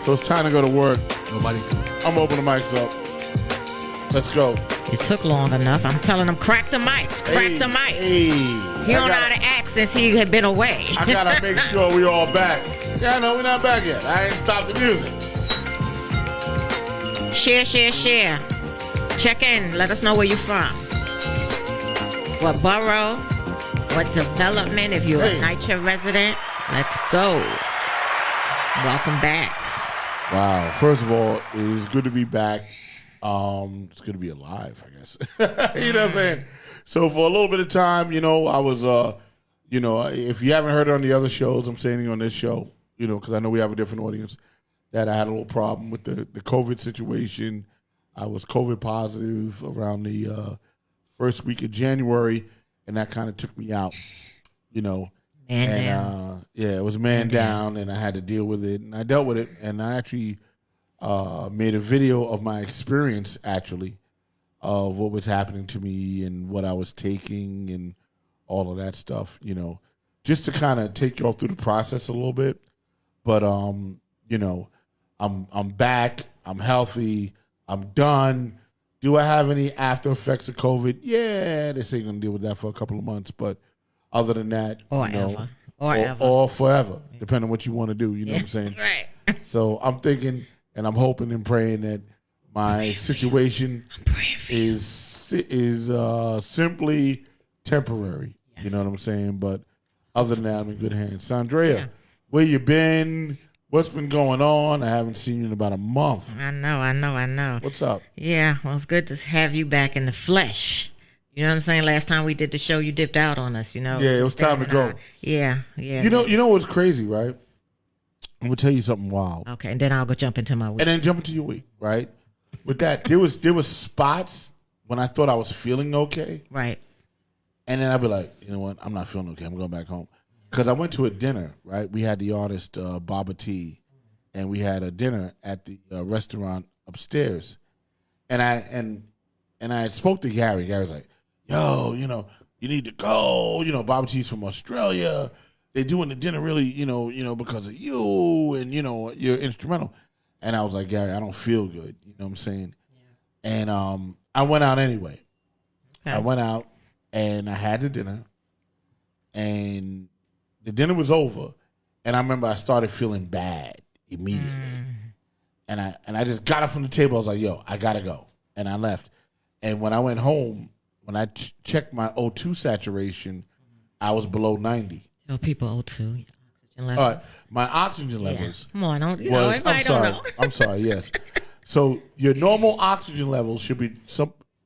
So it's time to go to work. Nobody. I'm opening the mics up. Let's go. It took long enough. I'm telling him, crack the mics. Crack the mics. Hey. He don't know how to act since he had been away. I gotta make sure we all back. Yeah, no, we're not back yet. I ain't stopped the music. Share. Check in. Let us know where you're from. What borough? What development? If you're a NYCHA resident, let's go. Welcome back. Wow. First of all, it is good to be back. It's good to be alive, I guess. You know what I'm saying? So for a little bit of time, I was, if you haven't heard it on the other shows, I'm saying it on this show, because I know we have a different audience, that I had a little problem with the COVID situation. I was COVID positive around the first week of January, and that kind of took me out, Man down. It was man down, and I had to deal with it, and I dealt with it, and I actually made a video of my experience, actually, of what was happening to me and what I was taking and all of that stuff, just to kind of take you all through the process a little bit. But, I'm back. I'm healthy. I'm done. Do I have any after effects of COVID? Yeah, they say you're going to deal with that for a couple of months. But other than that, ever. Or forever, depending on what you want to do. You know what I'm saying? Right. So I'm thinking and I'm hoping and praying that my situation is simply temporary. Yes. You know what I'm saying? But other than that, I'm in good hands. Saundrea, where you been? What's been going on? I haven't seen you in about a month. I know. What's up? Yeah, well, it's good to have you back in the flesh. You know what I'm saying? Last time we did the show, you dipped out on us, Yeah, it was time to go. Yeah. You know what's crazy, right? I'm gonna tell you something wild. Okay, and then I'll go jump into my week. And then jump into your week, right? With that, there was spots when I thought I was feeling okay. Right. And then I'd be like, you know what? I'm not feeling okay. I'm going back home. Because I went to a dinner, right? We had the artist Baba T, and we had a dinner at the restaurant upstairs. And I spoke to Gary. Gary's like, yo, you need to go. Baba T's from Australia. They're doing the dinner really, because of you, and you're instrumental. And I was like, Gary, I don't feel good. You know what I'm saying? Yeah. And I went out anyway. Okay. I went out and I had the dinner, and the dinner was over, and I remember I started feeling bad immediately. And I just got up from the table. I was like, yo, I gotta go. And I left. And when I went home, when I checked my O2 saturation, I was below 90. Tell people O2. All right, my oxygen levels. Come on, everybody don't know. I'm sorry, yes. So your normal oxygen levels should be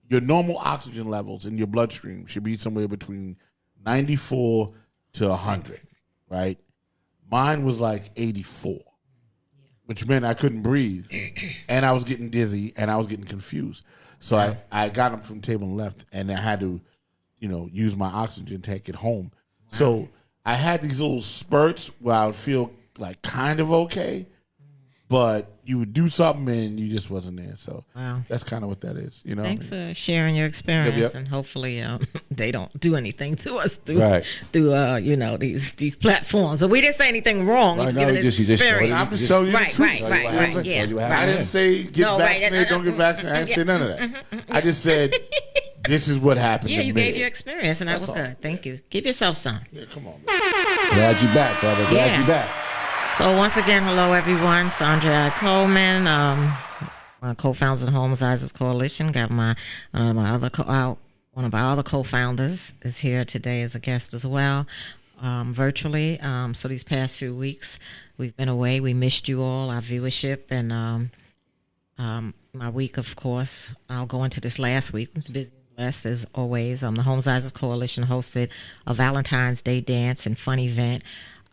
your normal oxygen levels in your bloodstream should be somewhere between 94 to 100, right? Mine was like 84, which meant I couldn't breathe, and I was getting dizzy, and I was getting confused. So I got up from the table and left, and I had to, use my oxygen tank at home. Wow. So I had these little spurts where I would feel like kind of okay, but you would do something and you just wasn't there. So that's kind of what that is. Thanks for sharing your experience, and hopefully they don't do anything to us through these platforms. But we didn't say anything wrong. Right, I'm just telling you the truth. Right. I didn't say get vaccinated, don't get vaccinated. I didn't say none of that. I just said this is what happened to me. Yeah, you gave your experience, and that was good. Thank you. Give yourself some. Yeah, come on, man. Glad you back, brother. Glad you back. So once again, hello everyone. Saundrea Coleman, my co-founders of the Homicide Coalition. Got one of our other co-founders is here today as a guest as well, virtually. So these past few weeks we've been away. We missed you all, our viewership, and my week, of course. I'll go into this last week. I'm busy. As always, the Homicide Coalition hosted a Valentine's Day dance and fun event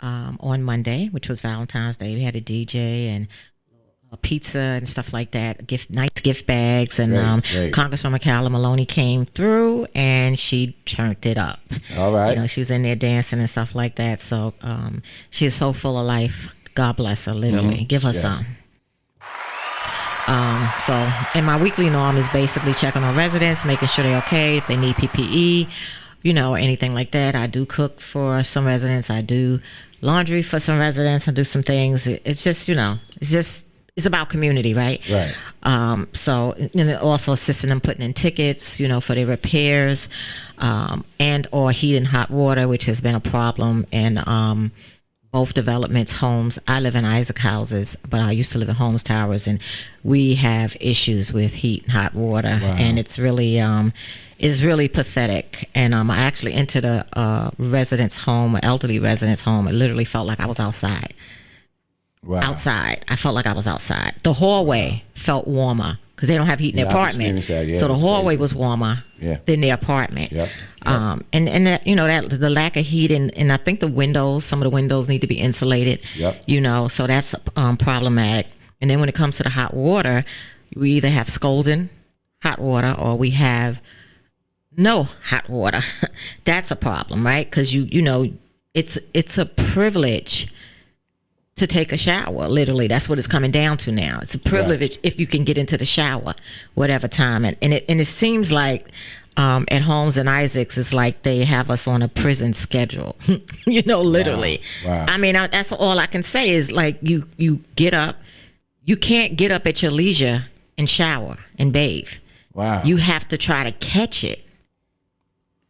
on Monday, which was Valentine's Day. We had a DJ and pizza and stuff like that, nice gift bags, and Congresswoman Carla Maloney came through and she turned it up. All right. She was in there dancing and stuff like that. So she is so full of life. God bless her, literally. Give her some. And my weekly norm is basically checking on residents, making sure they're okay, if they need PPE, or anything like that. I do cook for some residents. I do laundry for some residents. I do some things. It's just, it's just it's about community, right? Right. So, also assisting them putting in tickets, for their repairs, and or heat and hot water, which has been a problem in both developments, homes. I live in Isaac houses, but I used to live in Holmes Towers, and we have issues with heat and hot water, and it's really pathetic. And I actually entered a residence home, an elderly residence home. It literally felt like I was outside. Wow. Outside. I felt like I was outside. The hallway felt warmer because they don't have heat in their apartment. So the hallway was warmer than their apartment. Yep. And that, that the lack of heat and I think some of the windows need to be insulated. Yep. So that's problematic. And then when it comes to the hot water, we either have scalding hot water or we have no hot water. That's a problem, right? Because it's a privilege to take a shower. Literally, that's what it's coming down to now. It's a privilege if you can get into the shower, whatever time. And it seems like at Holmes and Isaacs, it's like they have us on a prison schedule. Literally. Wow. I mean, that's all I can say is like you get up, you can't get up at your leisure and shower and bathe. Wow. You have to try to catch it.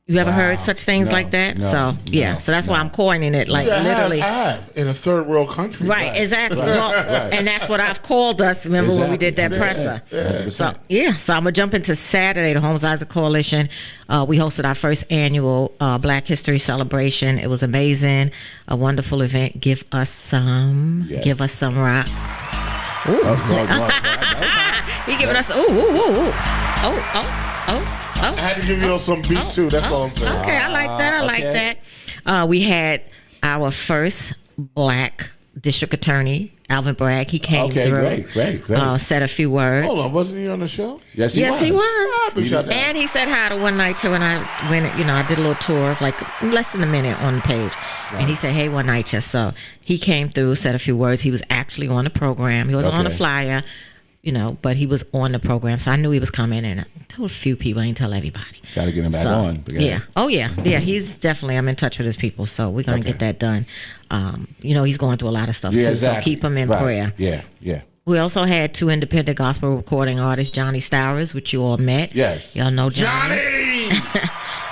You ever heard such things like that? So that's why I'm coining it like literally. I have in a third world country. Right, exactly. Well, and that's what I've called us. Remember when we did that presser? So I'm gonna jump into Saturday. The Homes Isaac Coalition. We hosted our first annual Black History celebration. It was amazing, a wonderful event. Give us some rock. Ooh. He giving us I had to give you some beat too. That's all I'm saying. Okay, I like that. I like that. We had our first Black district attorney, Alvin Bragg. He came through. Great. Said a few words. Hold on, wasn't he on the show? Yes, he was. And he said hi to One Night Show, and I went. I did a little tour of like less than a minute on the page, and he said, "Hey, One Night Show." So he came through, said a few words. He was actually on the program. He wasn't on the flyer. But he was on the program, so I knew he was coming, and I told a few people. I didn't tell everybody. Got to get him back on. Yeah. Oh, yeah. Yeah, he's definitely, I'm in touch with his people, so we're going to get that done. He's going through a lot of stuff, too, so keep him in prayer. Yeah. We also had 2 independent gospel recording artists, Johnny Stowers, which you all met. Yes. Y'all know Johnny!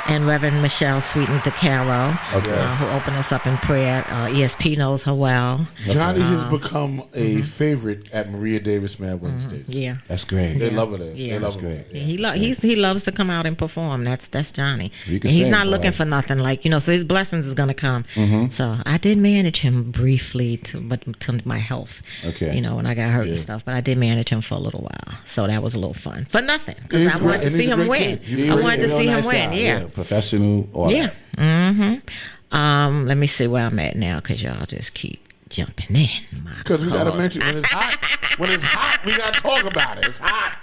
And Reverend Michelle Sweeten DeCaro, who opened us up in prayer. ESP knows her well. Johnny has become a favorite at Maria Davis Mad Wednesdays. Yeah, that's great. They love it there. Yeah, that's great. Yeah. He loves to come out and perform. That's Johnny. And he's not looking for nothing, so his blessings is gonna come. So I did manage him briefly to my health. Okay. When I got hurt and stuff, but I did manage him for a little while. So that was a little fun for nothing because I wanted to see him win. I wanted to see him win. Yeah. Professional. Let me see where I'm at now because y'all just keep jumping in. Because we got to mention when it's hot. When it's hot, we got to talk about it. It's hot.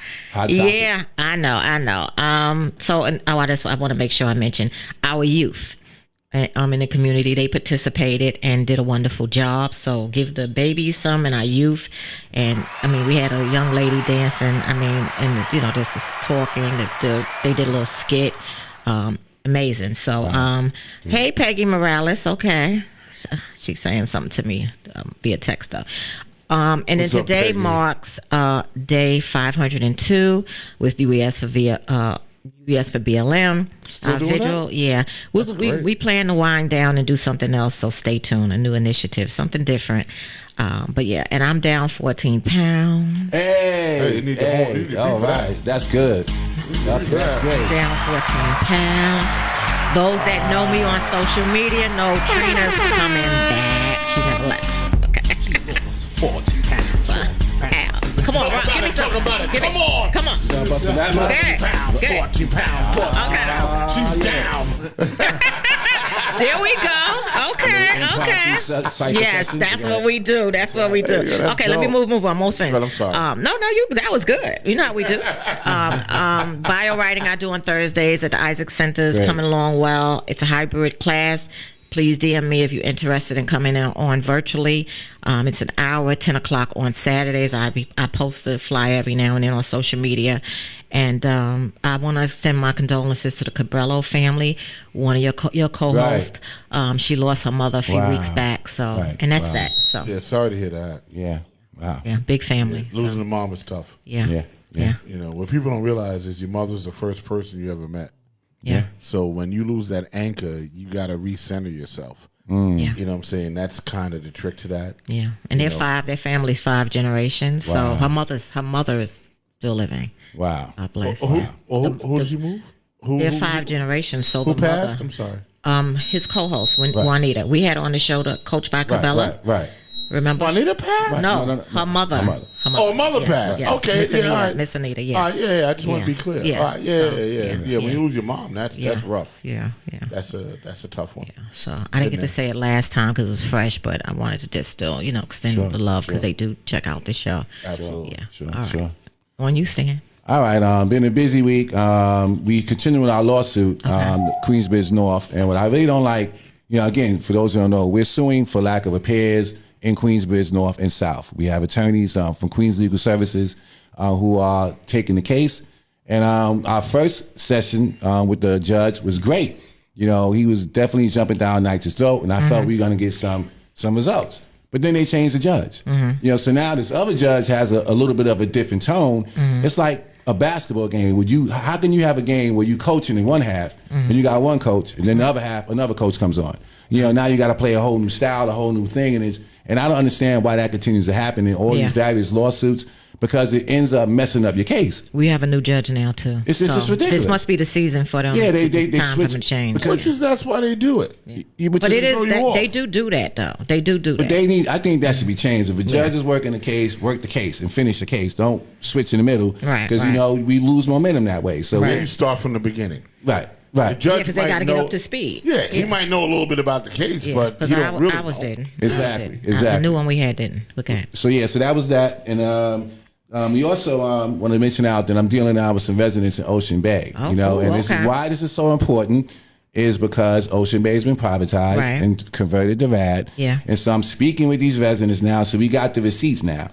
Yeah, I know. So I want to make sure I mention our youth. In the community, they participated and did a wonderful job. So give the babies some and our youth. And we had a young lady dancing. Just talking. They did a little skit. Amazing. So, hey, Peggy Morales. Okay. She's saying something to me via text though. And then today marks day 502 with UES for BLM. Still doing vigil, that? Yeah. We plan to wind down and do something else, so stay tuned. A new initiative, something different. But yeah, and I'm down 14 pounds. Hey, all right. That's good. That's great. Down 14 pounds. Those that know me on social media know Trina's coming back. She never left. Okay. She lost 14 pounds. Come on, Rob, give me some. Come on. 14 pounds. Okay. She's down. There we go. Okay. Yes, that's what we do. Okay, let me move on. Most things. I'm sorry. That was good. You know how we do. Bio writing I do on Thursdays at the Isaac Center is coming along well. It's a hybrid class. Please DM me if you're interested in coming on virtually. It's an hour, 10 o'clock on Saturdays. I post a flyer every now and then on social media. And I want to extend my condolences to the Cabrillo family. One of your co-hosts, she lost her mother a few weeks back. So, and that's that. So, yeah, sorry to hear that. Yeah. Wow. Yeah, big family. Losing a mom is tough. Yeah. Yeah. Yeah. You know, what people don't realize is your mother's the first person you ever met. Yeah. So when you lose that anchor, you got to recenter yourself. Yeah. You know what I'm saying? That's kind of the trick to that. Yeah. And their family's 5 generations. Wow. So her mother is still living. Wow. God bless. Who did you move? They're 5 generations. So Who the passed? mother, I'm sorry. his co-host, Juanita. We had on the show the Coach by Cabela. Right. Remember? Juanita passed? No, No. her mother. Her mother. Oh, mother passed. Yes. Okay, Miss yeah, Anita, all right. Miss Anita, yeah. All right, yeah. I just want to be clear. Yeah. All right, yeah. When you lose your mom, that's rough. Yeah. That's a tough one. Yeah. So I didn't get to say it last time because it was fresh, but I wanted to just still, extend the love because they do check out the show. Absolutely. Yeah. Sure. All right. Sure. On you, Stan. All right, been a busy week. We continue with our lawsuit, Queensbridge North, and what I really don't like, again, for those who don't know, we're suing for lack of repairs in Queensbridge North and South. We have attorneys from Queens Legal Services who are taking the case, and our first session with the judge was great. He was definitely jumping down NYCHA's throat, and I felt we were going to get some results. But then they changed the judge. So now this other judge has a little bit of a different tone. It's like a basketball game. How can you have a game where you coaching in one half and you got one coach, and then the other half another coach comes on? Now you got to play a whole new style, a whole new thing, and I don't understand why that continues to happen in all these various lawsuits, because it ends up messing up your case. We have a new judge now too. It's just ridiculous. This must be the season for them. Yeah, they switch switch. change. Which is that's why they do it. But it is they do that though. They do that. But I think that should be changed. If a judge is working the case, work the case and finish the case. Don't switch in the middle, right? Because we lose momentum that way. So you start from the beginning, right. The judge because they got to get up to speed. Yeah, he might know a little bit about the case, but he don't really ours know. didn't. Exactly. The new one we had didn't. Okay. So that was that, and we also want to mention out that I'm dealing now with some residents in Ocean Bay. Oh, cool. And this is why this is so important. Is because Ocean Bay has been privatized and converted to RAD. Yeah. And so I'm speaking with these residents now. So we got the receipts now,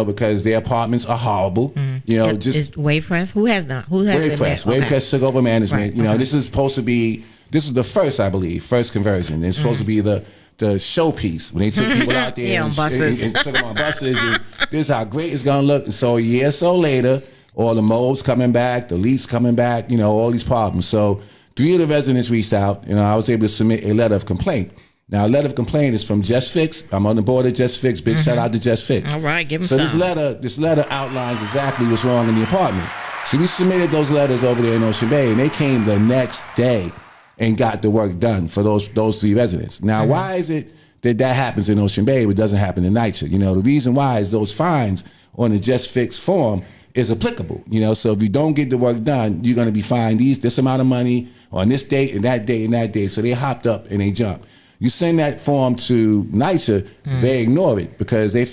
because their apartments are horrible. Is Wavepress? Who has not? Who has Wavepress took over management. This is supposed to be, this is the first, I believe, first conversion. It's supposed to be the showpiece when they took people out there and took them on buses. And this is how great it's going to look. And so a year or so later, all the molds coming back, the leaks coming back, all these problems. So 3 of the residents reached out, I was able to submit a letter of complaint. Now, a letter of complaint is from Just Fix. I'm on the board of Just Fix. Big shout out to Just Fix. All right, give them some. So this letter outlines exactly what's wrong in the apartment. So we submitted those letters over there in Ocean Bay, and they came the next day and got the work done for those 3 residents. Now, why is it that happens in Ocean Bay but doesn't happen in NYCHA? The reason why is those fines on the Just Fix form is applicable. So if you don't get the work done, you're going to be fined this amount of money on this date and that date and that date. So they hopped up and they jumped. You send that form to NYCHA, they ignore it because they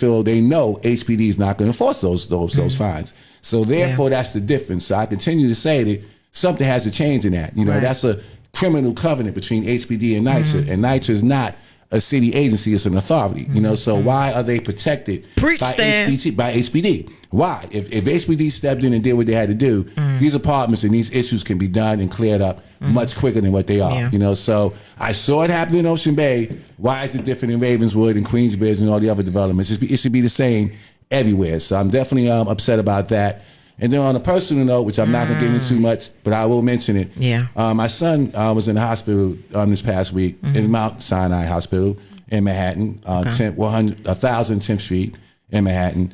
know HPD is not going to enforce those fines. So therefore, that's the difference. So I continue to say that something has to change in that. That's a criminal covenant between HPD and NYCHA, and NYCHA is not a city agency, it's an authority. So why are they protected by HPD? Why? If HPD stepped in and did what they had to do, these apartments and these issues can be done and cleared up much quicker than what they are. So I saw it happen in Ocean Bay. Why is it different in Ravenswood and Queensbridge and all the other developments? It should be the same everywhere. So I'm definitely upset about that. And then on a personal note, which I'm not going to get into much, but I will mention it. Yeah. My son was in the hospital this past week in Mount Sinai Hospital in Manhattan, 1010th Street in Manhattan,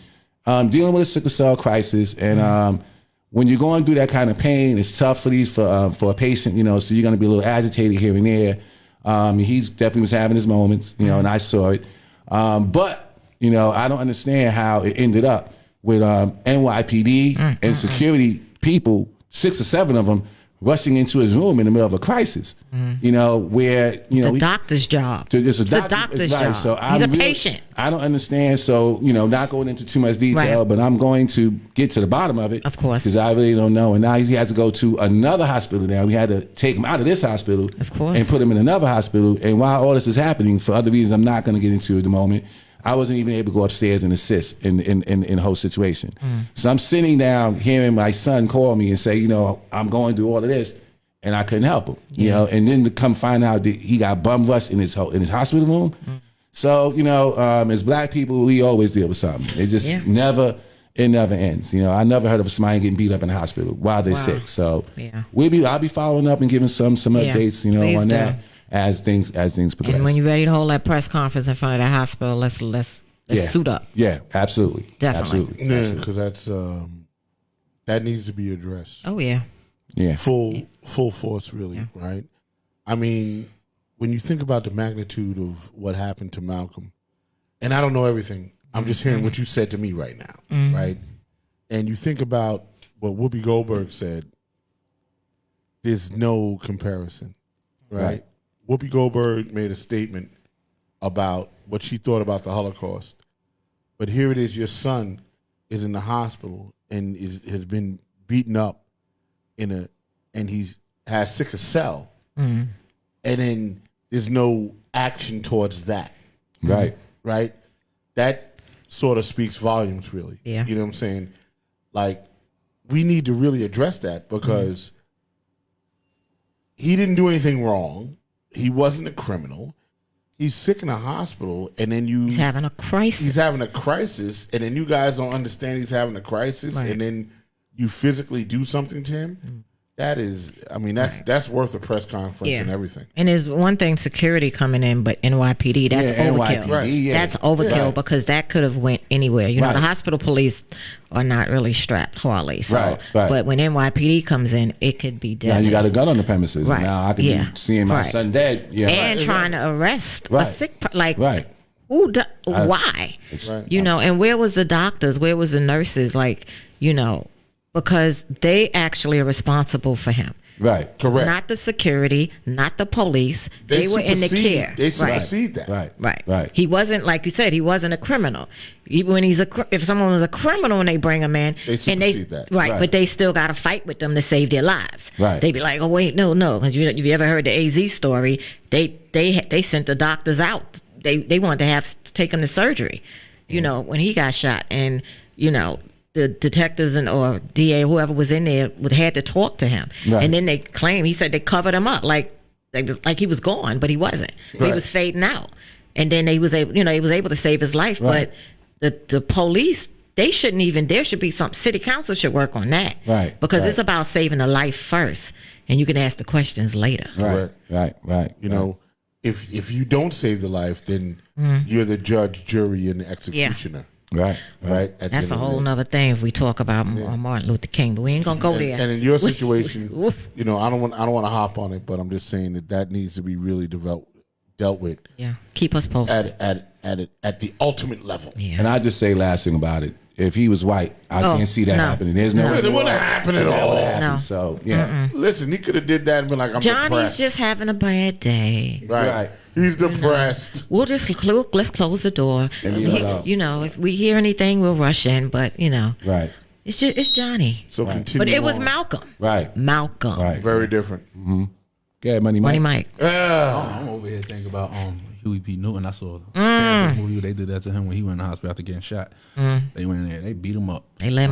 dealing with a sickle cell crisis. And when you're going through that kind of pain, it's tough for a patient, so you're going to be a little agitated here and there. He's definitely was having his moments, and I saw it. But I don't understand how it ended up with NYPD and security people, 6 or 7 of them, rushing into his room in the middle of a crisis. Where it's a doctor's job. It's a doctor's job. So he's a patient. I don't understand. So not going into too much detail, but I'm going to get to the bottom of it, of course, because I really don't know. And now he has to go to another hospital. Now we had to take him out of this hospital, of course, and put him in another hospital. And while all this is happening, for other reasons I'm not going to get into at the moment, I wasn't even able to go upstairs and assist in the whole situation. So I'm sitting down hearing my son call me and say, I'm going through all of this, and I couldn't help him. And then to come find out that he got bum rushed in his hospital room. So, as black people, we always deal with something. It just it never ends. I never heard of somebody getting beat up in the hospital while they're sick. So I'll be following up and giving some updates, on that as things progress. And when you're ready to hold that press conference in front of the hospital, let's suit up. Yeah, absolutely. Definitely. Absolutely. Yeah, because that's that needs to be addressed. Oh yeah. Yeah. Full force, really, right? I mean, when you think about the magnitude of what happened to Malcolm, and I don't know everything, I'm just hearing what you said to me right now, right? And you think about what Whoopi Goldberg said, there's no comparison, right? Whoopi Goldberg made a statement about what she thought about the Holocaust. But here it is, your son is in the hospital and has been beaten up and he has sickle cell. And then there's no action towards that. Right. Right? That sort of speaks volumes, really. Yeah. You know what I'm saying? Like, we need to really address that because he didn't do anything wrong. He wasn't a criminal. He's sick in a hospital, and then he's having a crisis. He's having a crisis, and then you guys don't understand he's having a crisis, and then you physically do something to him. That is, I mean, that's worth a press conference and everything. And there's one thing, security coming in, but NYPD, that's overkill. NYPD, that's overkill because that could have went anywhere. You know, the hospital police are not really strapped hardly. So, but when NYPD comes in, it could be deadly. Now you got a gun on the premises. Right. Now I could be seeing my son dead. Yeah. And trying to arrest a sick, who? Why? And where was the doctors? Where was the nurses? Because they actually are responsible for him. Right. Correct. Not the security, not the police. They were in the care. They supersede that. Right. He wasn't, like you said, he wasn't a criminal. Even when if someone was a criminal and they bring him in, they supersede that. Right, but they still got to fight with them to save their lives. Right. They be like, oh wait, no, because you ever heard the AZ story? They sent the doctors out. They wanted to take him to surgery. When he got shot, and the detectives or DA, whoever was in there, had to talk to him. Right. And then he said they covered him up like he was gone, but he wasn't. He was fading out. And then he was able to save his life. Right. But the police, there should be some, city council should work on that. Right. Because it's about saving a life first, and you can ask the questions later. Right. You know, if you don't save the life, then you're the judge, jury, and the executioner. Right. That's a whole nother thing if we talk about Martin Luther King, but we ain't gonna go there. And in your situation, I don't want to hop on it, but I'm just saying that needs to be really dealt with. Yeah, keep us posted at the ultimate level. Yeah. And I just say last thing about it. If he was white, I can't see that happening. There's no way. It wouldn't happen at all. No. So Listen, he could have did that and been like, I'm Johnny's depressed. just having a bad day. Right. He's depressed. Let's close the door. If we hear anything, we'll rush in. But right. It's Johnny. So continue. But it was Malcolm. Right. Malcolm. Right. Very different. Mm-hmm. Go Money Mike. I'm over here thinking about Huey P. Newton. I saw a movie where they did that to him when he went in the hospital after getting shot. They went in there, they beat him up. They let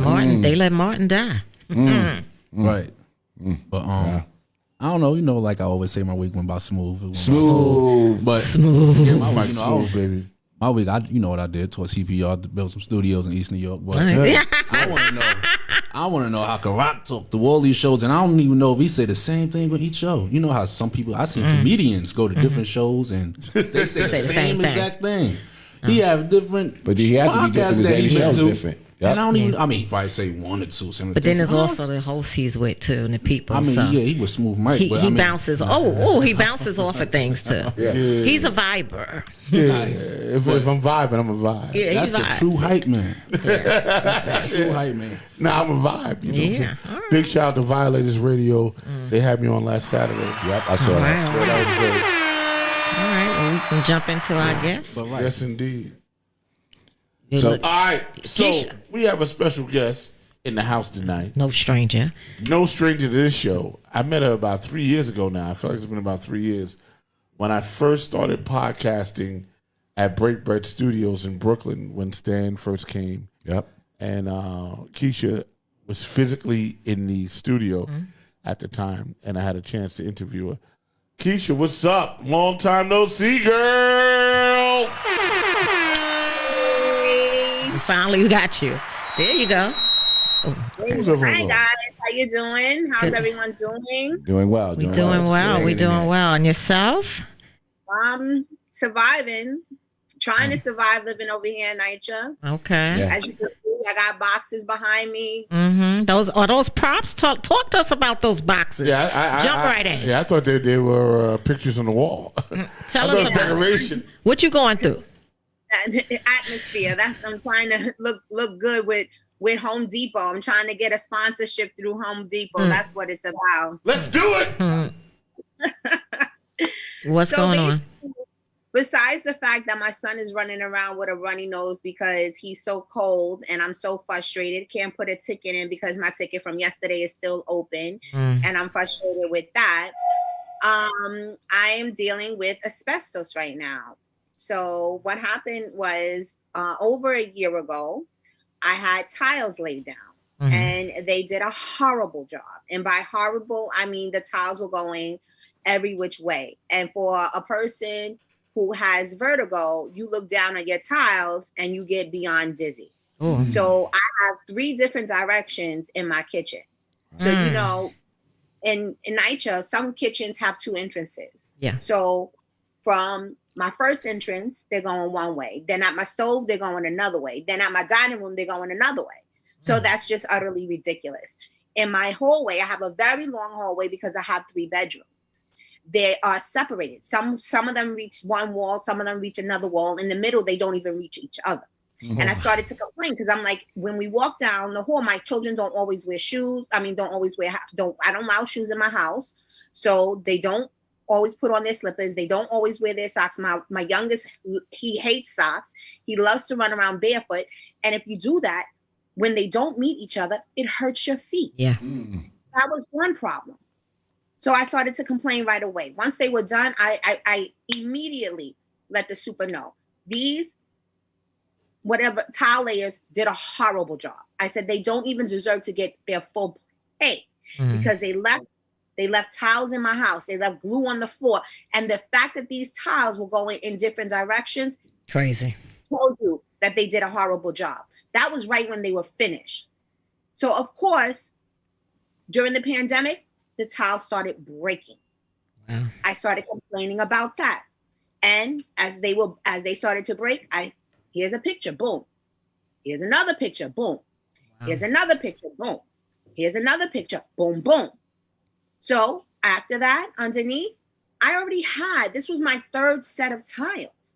Martin die. Right. But I don't know. Like I always say, my week went by smooth. But smooth. Yeah, my week, smooth, baby. My week, what I did? Taught CPR to build some studios in East New York. But I want to know how can Rock talk to all these shows, and I don't even know if he say the same thing with each show. You know how some people, I seen comedians go to different shows and they say the same exact thing. He have different, but he has to be different. His show's different. Yep. And I don't even. I mean, probably say one or two. But then there's also the host he's with too, and the people. I mean, he was smooth Mike. He bounces. He bounces off of things too. Yeah. He's a viber. Yeah, if I'm vibing, I'm a vibe. Yeah, that's the true hype man. That's the true hype man. Nah, I'm a vibe. You know what I'm saying? Right. Big shout out to Violators Radio. They had me on last Saturday. Yep, I saw that. Right. That was great. All right, well, we can jump into our guest. Yes, indeed. So, all right, so Keesha. we have a special guest in the house tonight. No stranger. No stranger to this show. I met her about 3 years ago now. I feel like it's been about 3 years. When I first started podcasting at Break Bread Studios in Brooklyn when Stan first came. Yep. And Keesha was physically in the studio at the time, and I had a chance to interview her. Keesha, what's up? Long time no see, girl. finally we got you. There you go. Who's over Hi here? guys, how you doing? How's Good. everyone doing? Doing well. We doing well. We Great, doing man. well. And yourself? Surviving, trying to survive living over here in NYCHA. Okay. Yeah. As you can see, I got boxes behind me. Mm-hmm. Those props. Talk to us about those boxes. Yeah, Jump right in. Yeah, I thought they were pictures on the wall. Tell I us thought about decoration. what you going through. Atmosphere. I'm trying to look good with Home Depot. I'm trying to get a sponsorship through Home Depot. That's what it's about. Let's do it. What's going on? Besides the fact that my son is running around with a runny nose because he's so cold and I'm so frustrated, can't put a ticket in because my ticket from yesterday is still open and I'm frustrated with that. I am dealing with asbestos right now. So what happened was over a year ago, I had tiles laid down and they did a horrible job. And by horrible, I mean the tiles were going every which way. And for a person who has vertigo, you look down at your tiles and you get beyond dizzy. So I have 3 different directions in my kitchen. So, you know, in NYCHA, some kitchens have 2 entrances. Yeah. So from my first entrance, they're going one way. Then at my stove, they're going another way. Then at my dining room, they're going another way. So that's just utterly ridiculous. In my hallway, I have a very long hallway because I have 3 bedrooms. They are separated. Some of them reach one wall, some of them reach another wall. In the middle, they don't even reach each other. And I started to complain because I'm like, when we walk down the hall, my children don't always wear shoes. I don't allow shoes in my house. So they don't always put on their slippers. They don't always wear their socks. My youngest, he hates socks. He loves to run around barefoot. And if you do that, when they don't meet each other, it hurts your feet. Yeah. That was one problem. So I started to complain right away. Once they were done, I immediately let the super know. These, whatever, tile layers did a horrible job. I said they don't even deserve to get their full pay because they left tiles in my house. They left glue on the floor. And the fact that these tiles were going in different directions Crazy. told you that they did a horrible job. That was right when they were finished. So, of course, during the pandemic, the tiles started breaking. Wow. I started complaining about that. And as they started to break, here's a picture, boom. Here's another picture, boom. Here's another picture, boom. Here's another picture, boom, boom. So after that, underneath, I already had, this was my 3rd set of tiles.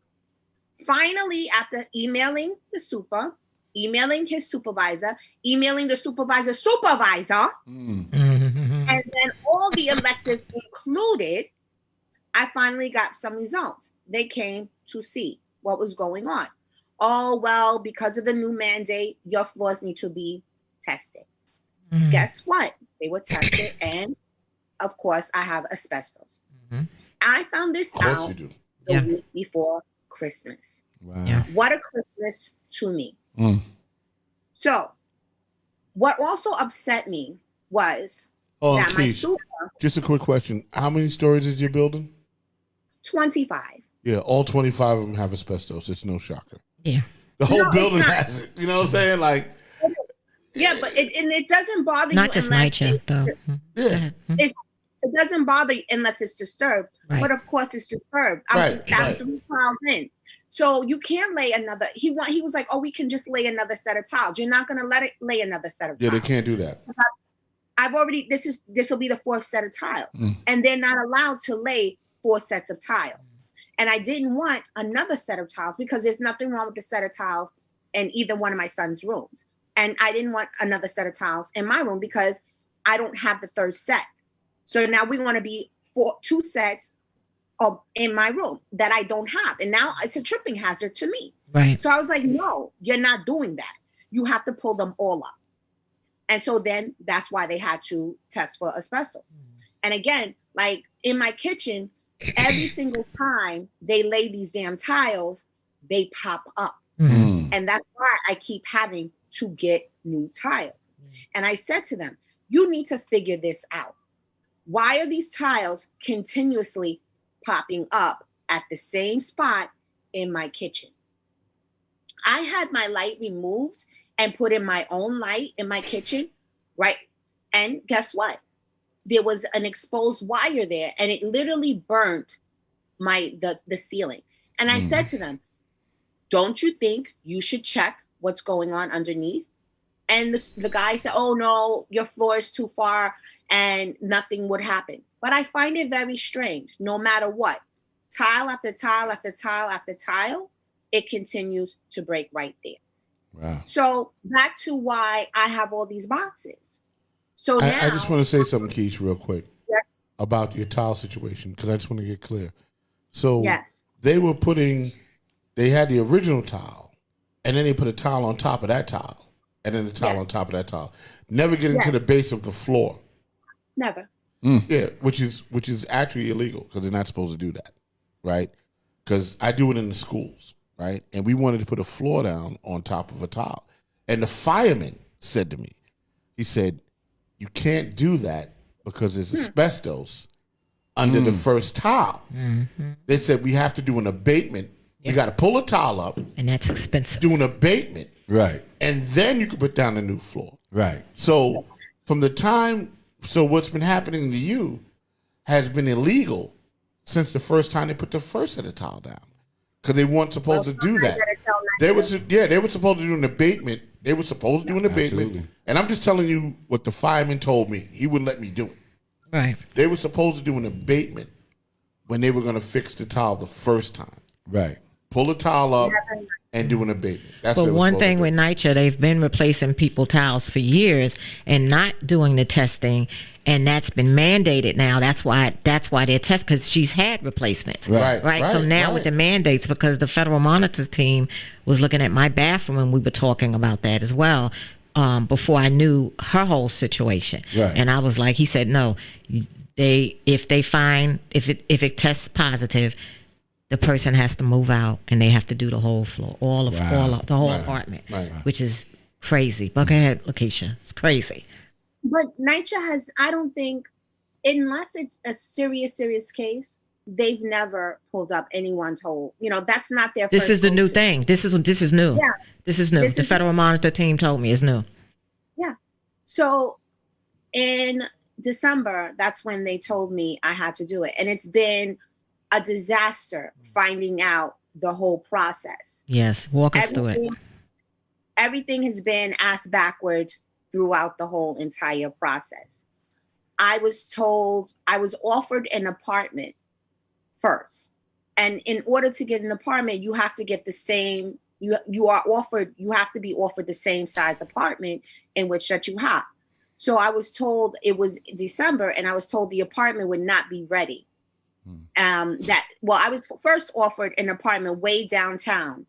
Finally, after emailing the super, emailing his supervisor, emailing the supervisor, and then all the electives included, I finally got some results. They came to see what was going on. Oh, well, because of the new mandate, your floors need to be tested. Guess what? They were tested, and of course, I have asbestos. I found this out the week before Christmas. Wow. Yeah. What a Christmas to me. So, what also upset me was that my Keisha, super, just a quick question. How many stories is your building? 25. Yeah, all 25 of them have asbestos. It's no shocker. Yeah. The whole No, building it's not. has it. You know what I'm saying? Like, Yeah, but it doesn't bother Not you just unless NYCHA, though. yeah. it doesn't bother you unless it's disturbed. Right. But of course it's disturbed. Right. 3 tiles in. So you can't lay another. He was like, oh, we can just lay another set of tiles. You're not gonna let it lay another set of Yeah, tiles. they can't do that. I've already, this will be the 4th set of tiles. And they're not allowed to lay 4 sets of tiles. And I didn't want another set of tiles because there's nothing wrong with the set of tiles in either one of my son's rooms. And I didn't want another set of tiles in my room because I don't have the 3rd set. So now we want to be 2 sets in my room that I don't have. And now it's a tripping hazard to me. Right. So I was like, no, you're not doing that. You have to pull them all up. And so then that's why they had to test for asbestos. And again, like in my kitchen, every single time they lay these damn tiles, they pop up. And that's why I keep having to get new tiles. And I said to them, you need to figure this out. Why are these tiles continuously popping up at the same spot in my kitchen? I had my light removed and put in my own light in my kitchen, right? And guess what? There was an exposed wire there, and it literally burnt the ceiling. And I said to them, don't you think you should check what's going on underneath? And the guy said, oh no, your floor is too far and nothing would happen. But I find it very strange. No matter what, tile after tile after tile after tile, it continues to break right there. Wow. So back to why I have all these boxes. So now I just want to say something, Keesh, real quick, Yes. about your tile situation, because I just want to get clear. So Yes. they had the original tile, and then they put a tile on top of that tile, and then the tile Yes. on top of that tile. Never get into the base of the floor. Never. Yeah, which is actually illegal, because they're not supposed to do that, right? Because I do it in the schools, right? And we wanted to put a floor down on top of a tile. And the fireman said to me, he said, you can't do that because there's asbestos under the first tile. They said we have to do an abatement. We got to pull a tile up, And that's expensive. do an abatement, Right. and then you can put down a new floor. Right. So what's been happening to you has been illegal since the first time they put the first set of tile down, because they weren't supposed to do that. They were supposed to do an abatement. They were supposed to do an abatement, Absolutely. and I'm just telling you what the fireman told me. He wouldn't let me do it. Right. They were supposed to do an abatement when they were going to fix the tile the first time. Right. Pull the tile up and do an abatement. That's what But they were one supposed to thing do. with NYCHA, they've been replacing people towels for years and not doing the testing, and that's been mandated now. That's why they're testing, because she's had replacements. Right, So now right. with the mandates, because the federal monitors team was looking at my bathroom, and we were talking about that as well. Before I knew her whole situation, Right. and I was like, he said, no, if it tests positive, the person has to move out, and they have to do the whole floor, the whole apartment, which is crazy. But go ahead, Lakeisha, it's crazy. But NYCHA has, I don't think, unless it's a serious case, they've never pulled up anyone's whole. That's not their. This first is the new go-to. thing. This is new. Yeah. This is new. The federal monitor team told me it's new. Yeah. So in December, that's when they told me I had to do it. And it's been a disaster finding out the whole process. Yes. Walk us through it. Everything has been ass backwards throughout the whole entire process. I was offered an apartment first. And in order to get an apartment, you have to get the same, you have to be offered the same size apartment in which that you have. So I was told, it was December, and I was told the apartment would not be ready. I was first offered an apartment way downtown.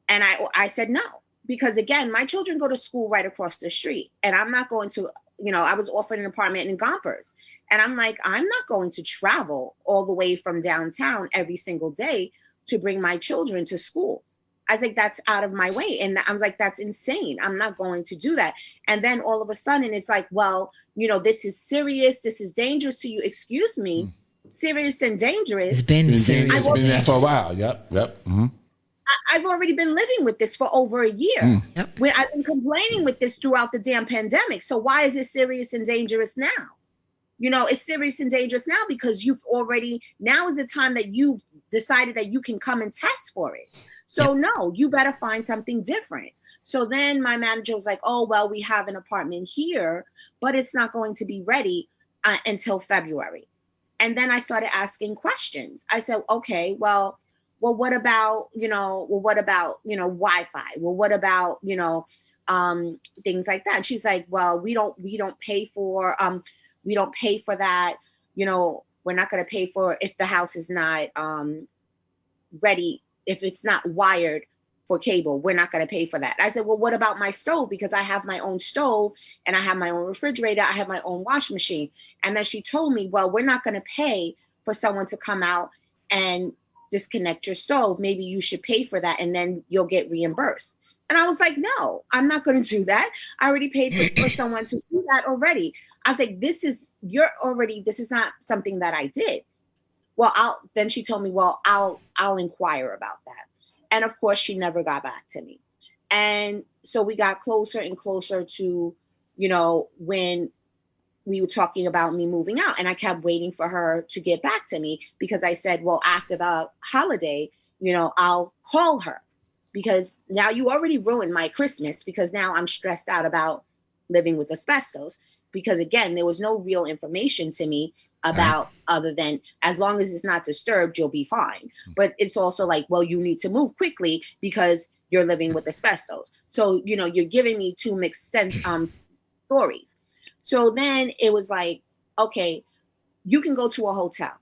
And I said no, because again, my children go to school right across the street, and I'm not going to, I was offered an apartment in Gompers, and I'm like, I'm not going to travel all the way from downtown every single day to bring my children to school. I was like, that's out of my way. And I was like, that's insane. I'm not going to do that. And then all of a sudden it's like, well, this is serious. This is dangerous to you. Excuse me. Serious and dangerous. It's been serious. It's been there for a while. Yep. Mm-hmm. I've already been living with this for over a year. Yep. When I've been complaining with this throughout the damn pandemic. So why is it serious and dangerous now? It's serious and dangerous now because now is the time that you've decided that you can come and test for it. So no, you better find something different. So then my manager was like, oh, well, we have an apartment here, but it's not going to be ready until February. And then I started asking questions. I said, okay, well, what about, Wi-Fi? Well, what about, things like that? And she's like, well, we don't pay for that. We're not going to pay for if the house is not ready. If it's not wired for cable, we're not going to pay for that. I said, well, what about my stove? Because I have my own stove and I have my own refrigerator. I have my own washing machine. And then she told me, well, we're not going to pay for someone to come out and disconnect your stove. Maybe you should pay for that and then you'll get reimbursed. And I was like, no, I'm not going to do that. I already paid for someone to do that already. I was like, this is not something that I did. Well, then she told me, well, I'll inquire about that. And of course, she never got back to me. And so we got closer and closer to, when we were talking about me moving out, and I kept waiting for her to get back to me because I said, well, after the holiday, I'll call her, because now you already ruined my Christmas, because now I'm stressed out about living with asbestos, because again, there was no real information to me about other than as long as it's not disturbed, you'll be fine. But it's also like, well, you need to move quickly because you're living with asbestos. So, you're giving me two mixed stories. So then it was like, okay, you can go to a hotel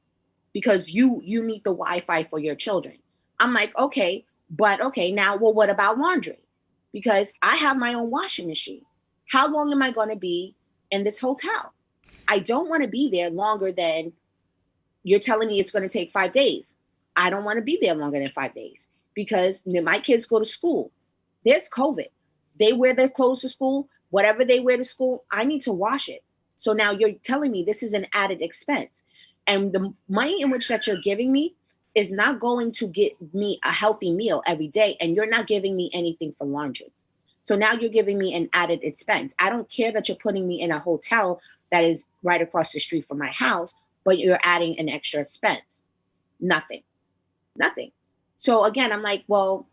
because you need the Wi-Fi for your children. I'm like, okay, but okay, now, well, what about laundry? Because I have my own washing machine. How long am I going to be in this hotel? I don't want to be there longer than, you're telling me it's going to take 5 days. I don't want to be there longer than 5 days because my kids go to school. There's COVID. They wear their clothes to school. Whatever they wear to school, I need to wash it. So now you're telling me this is an added expense. And the money in which that you're giving me is not going to get me a healthy meal every day. And you're not giving me anything for laundry. So now you're giving me an added expense. I don't care that you're putting me in a hotel that is right across the street from my house, but you're adding an extra expense. Nothing. So again, I'm like, well,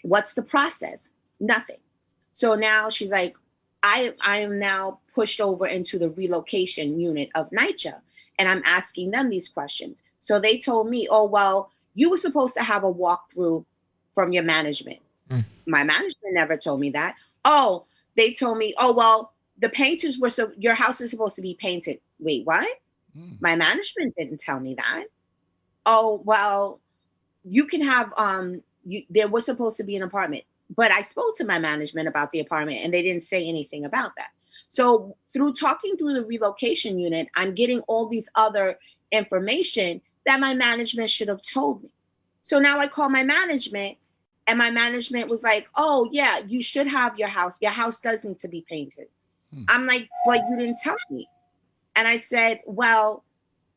what's the process? Nothing. So now she's like, I am now pushed over into the relocation unit of NYCHA, and I'm asking them these questions. So they told me, oh, well, you were supposed to have a walkthrough from your management. My management never told me that. Oh, they told me, oh, well, the painters were, so your house is supposed to be painted. Wait, what? My management didn't tell me that. Oh, well, you can have, there was supposed to be an apartment. But I spoke to my management about the apartment and they didn't say anything about that. So through talking through the relocation unit, I'm getting all these other information that my management should have told me. So now I call my management and my management was like, oh yeah, you should have your house. Your house does need to be painted. I'm like, but you didn't tell me. And I said, well,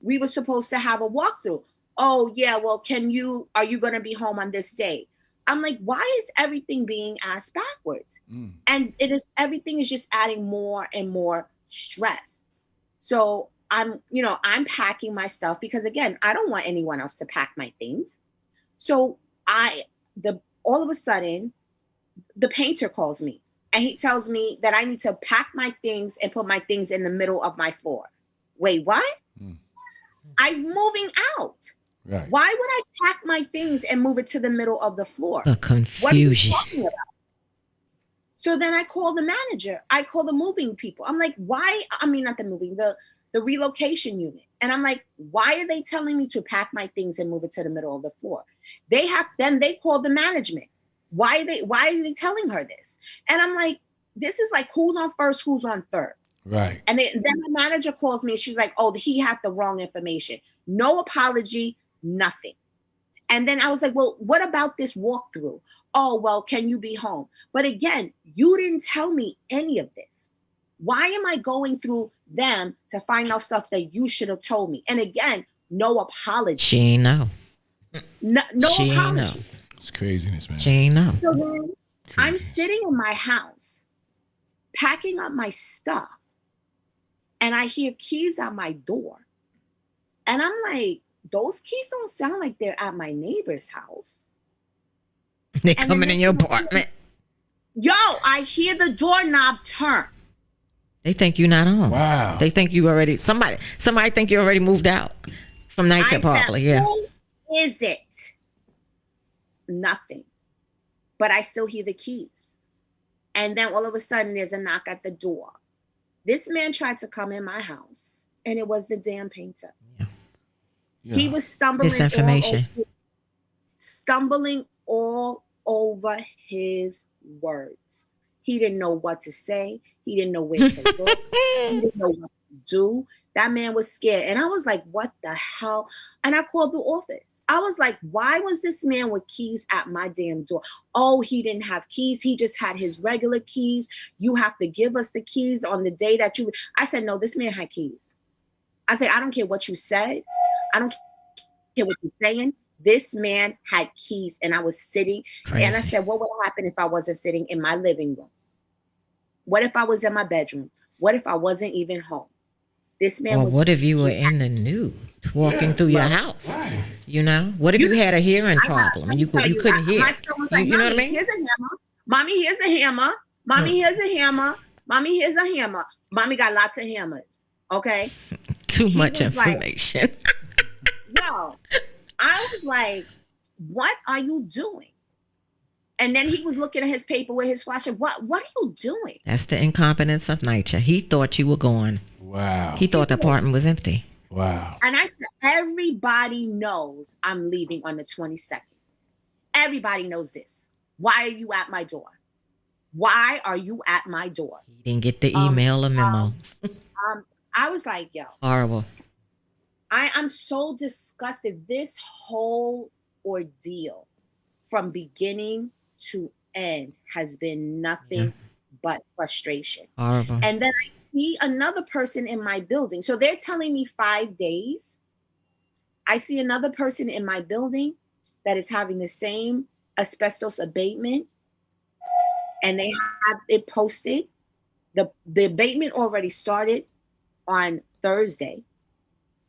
we were supposed to have a walkthrough. Oh yeah, well, are you going to be home on this day? I'm like, why is everything being asked backwards? And everything is just adding more and more stress. So I'm packing my stuff because again, I don't want anyone else to pack my things. So all of a sudden, the painter calls me and he tells me that I need to pack my things and put my things in the middle of my floor. Wait, what? I'm moving out. Right. Why would I pack my things and move it to the middle of the floor? The confusion. What are you talking about? So then I call the manager. I call the moving people. I'm like, why? I mean, not the moving, the relocation unit. And I'm like, why are they telling me to pack my things and move it to the middle of the floor? Then they call the management. Why are they telling her this? And I'm like, this is like, who's on first, who's on third? Right. And then the manager calls me and she's like, oh, he had the wrong information. No apology. Nothing. And then I was like, well, what about this walkthrough? Oh, well, can you be home? But again, you didn't tell me any of this. Why am I going through them to find out stuff that you should have told me? And again, no apology. She ain't know. No apology. It's craziness, man. She ain't know. So then I'm sitting in my house, packing up my stuff, and I hear keys at my door. And I'm like, those keys don't sound like they're at my neighbor's house. They're coming in your apartment. Yo, I hear the doorknob turn. They think you're not home. Wow. They think you already, somebody think you already moved out from NYCHA probably. Yeah. Who is it? Nothing. But I still hear the keys. And then all of a sudden there's a knock at the door. This man tried to come in my house and it was the damn painter. Yeah. Yeah. He was stumbling all over his words. He didn't know what to say. He didn't know where to look. He didn't know what to do. That man was scared. And I was like, what the hell? And I called the office. I was like, why was this man with keys at my damn door? Oh, he didn't have keys. He just had his regular keys. You have to give us the keys on the day that you... I said, no, this man had keys. I said, I don't care what you said. I don't care what you're saying. This man had keys, and I was sitting. Crazy. And I said, what would happen if I wasn't sitting in my living room? What if I was in my bedroom? What if I wasn't even home? This man Or was. what if you were in the nude walking through your house? Right. You know, what if you had a hearing problem and you couldn't hear? My son was like, you know what I mean? Here's a hammer. Mommy, here's a hammer. Mommy, here's a hammer. Mommy, here's a hammer. Mommy got lots of hammers. Okay. Too much was like- information. No, I was like, what are you doing? And then he was looking at his paper with his flashlight. What are you doing? That's the incompetence of NYCHA. He thought you were gone. Wow. He thought the apartment was empty. Wow. And I said, everybody knows I'm leaving on the 22nd. Everybody knows this. Why are you at my door? Why are you at my door? He didn't get the email or memo. I was like, yo, Horrible. I'm so disgusted. This whole ordeal from beginning to end has been nothing but frustration. Horrible. And then I see another person in my building. So they're telling me 5 days. I see another person in my building that is having the same asbestos abatement. And they have it posted. The abatement already started on Thursday.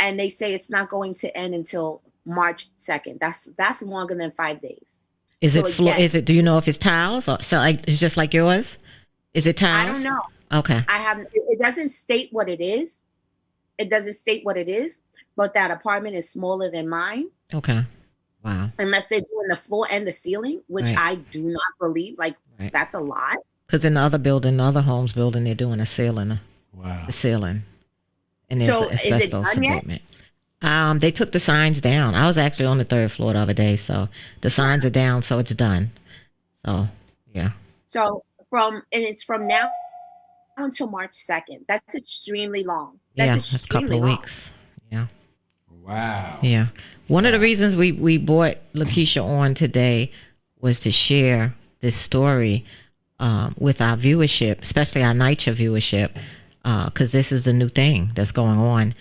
And they say it's not going to end until March 2nd. That's longer than 5 days. Is So it floor? again- Is it? Do you know if it's tiles or so? Like it's just like yours? Is it tiles? I don't know. Okay. I haven't. It doesn't state what it is. It doesn't state what it is. But that apartment is smaller than mine. Okay. Wow. Unless they're doing the floor and the ceiling, which Right. I do not believe. Like Right. that's a lot. Because in the other building, the other homes building, they're doing a ceiling, Wow. the ceiling, and there's So, an is it asbestos done yet? abatement. They took the signs down. I was actually on the 3rd floor the other day, so the signs are down, so it's done. So yeah. So it's from now until March 2nd. That's extremely long. Yeah, That's that's a couple extremely of long. weeks. Yeah. Wow. Yeah. One of the reasons we brought Lakeisha on today was to share this story with our viewership, especially our NYCHA viewership, because this is the new thing that's going on.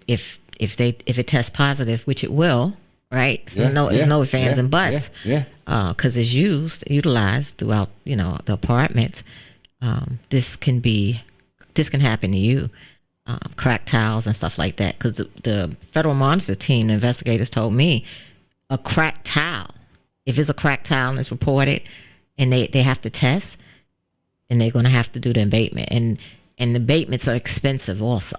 If it tests positive, which it will, right? So it's no ifs, ands, and buts. Yeah. Because it's utilized throughout, the apartments. This can happen to you. Cracked tiles and stuff like that. Because the federal monitor team, the investigators told me, a cracked tile, if it's a cracked tile and it's reported, and they have to test, and they're going to have to do the abatement, and the abatements are expensive also.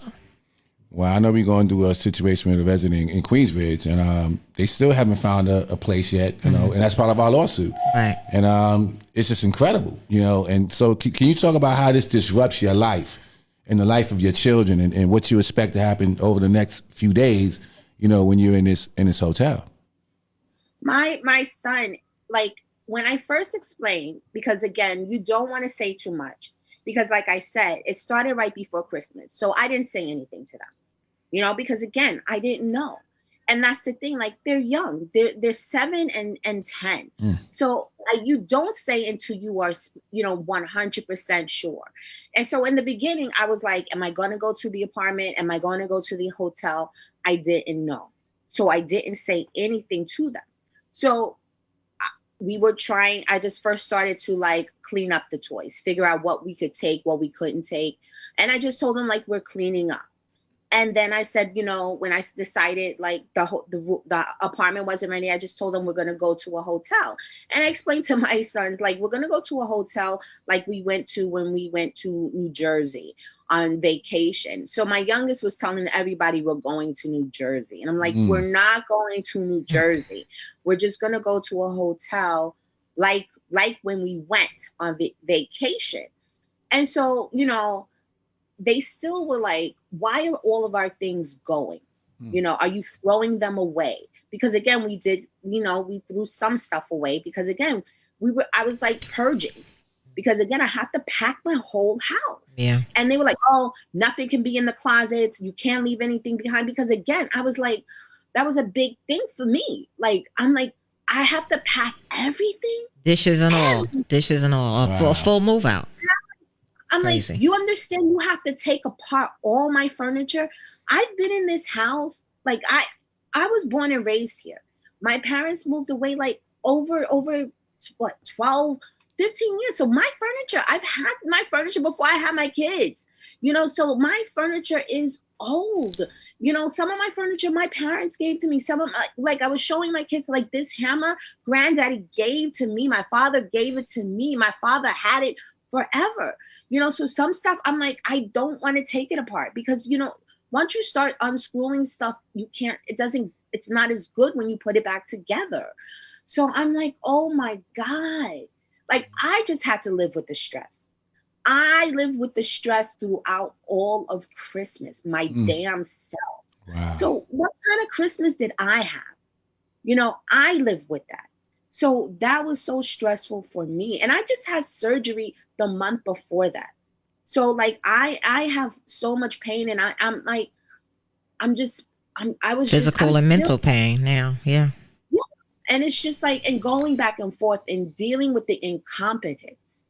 Well, I know we're going to do a situation with a resident in Queensbridge, and they still haven't found a place yet, and that's part of our lawsuit. Right. And it's just incredible, And so, can you talk about how this disrupts your life and the life of your children, and what you expect to happen over the next few days, when you're in this hotel? My son, like when I first explained, because again, you don't want to say too much, because like I said, it started right before Christmas, so I didn't say anything to them, because again, I didn't know. And that's the thing, like they're young, they're 7 and 10. So you don't say until you are 100% sure. And so in the beginning I was like, am I going to go to the apartment, am I going to go to the hotel? I didn't know, so I didn't say anything to them. So we were trying, I just first started to like clean up the toys, figure out what we could take, what we couldn't take. And I just told them like, we're cleaning up. And then I said, when I decided like the apartment wasn't ready, I just told them we're going to go to a hotel. And I explained to my sons, like, we're going to go to a hotel like we went to when we went to New Jersey on vacation. So my youngest was telling everybody we're going to New Jersey. And I'm like, we're not going to New Jersey. We're just going to go to a hotel like when we went on vacation. And so, they still were like, why are all of our things going? Are you throwing them away? Because again, we did, we threw some stuff away because again, I was like purging because again, I have to pack my whole house. Yeah. And they were like, oh, nothing can be in the closets. You can't leave anything behind. Because again, I was like, that was a big thing for me. Like, I'm like, I have to pack everything. Dishes and all. Wow. A full move out. I'm Crazy. like, you understand you have to take apart all my furniture? I've been in this house. Like I was born and raised here. My parents moved away like over what 12, 15 years. So my furniture, I've had my furniture before I had my kids. So my furniture is old. Some of my furniture my parents gave to me. Some of my, like I was showing my kids, like this hammer granddaddy gave to me. My father gave it to me. My father had it forever. So some stuff I'm like, I don't want to take it apart because, once you start unscrewing stuff, it's not as good when you put it back together. So I'm like, oh my God, like I just had to live with the stress. I lived with the stress throughout all of Christmas, my damn self. Wow. So what kind of Christmas did I have? I lived with that. So that was so stressful for me. And I just had surgery the month before that. So like I have so much pain and I was physical and mental pain now. Yeah. And it's just like, and going back and forth and dealing with the incompetence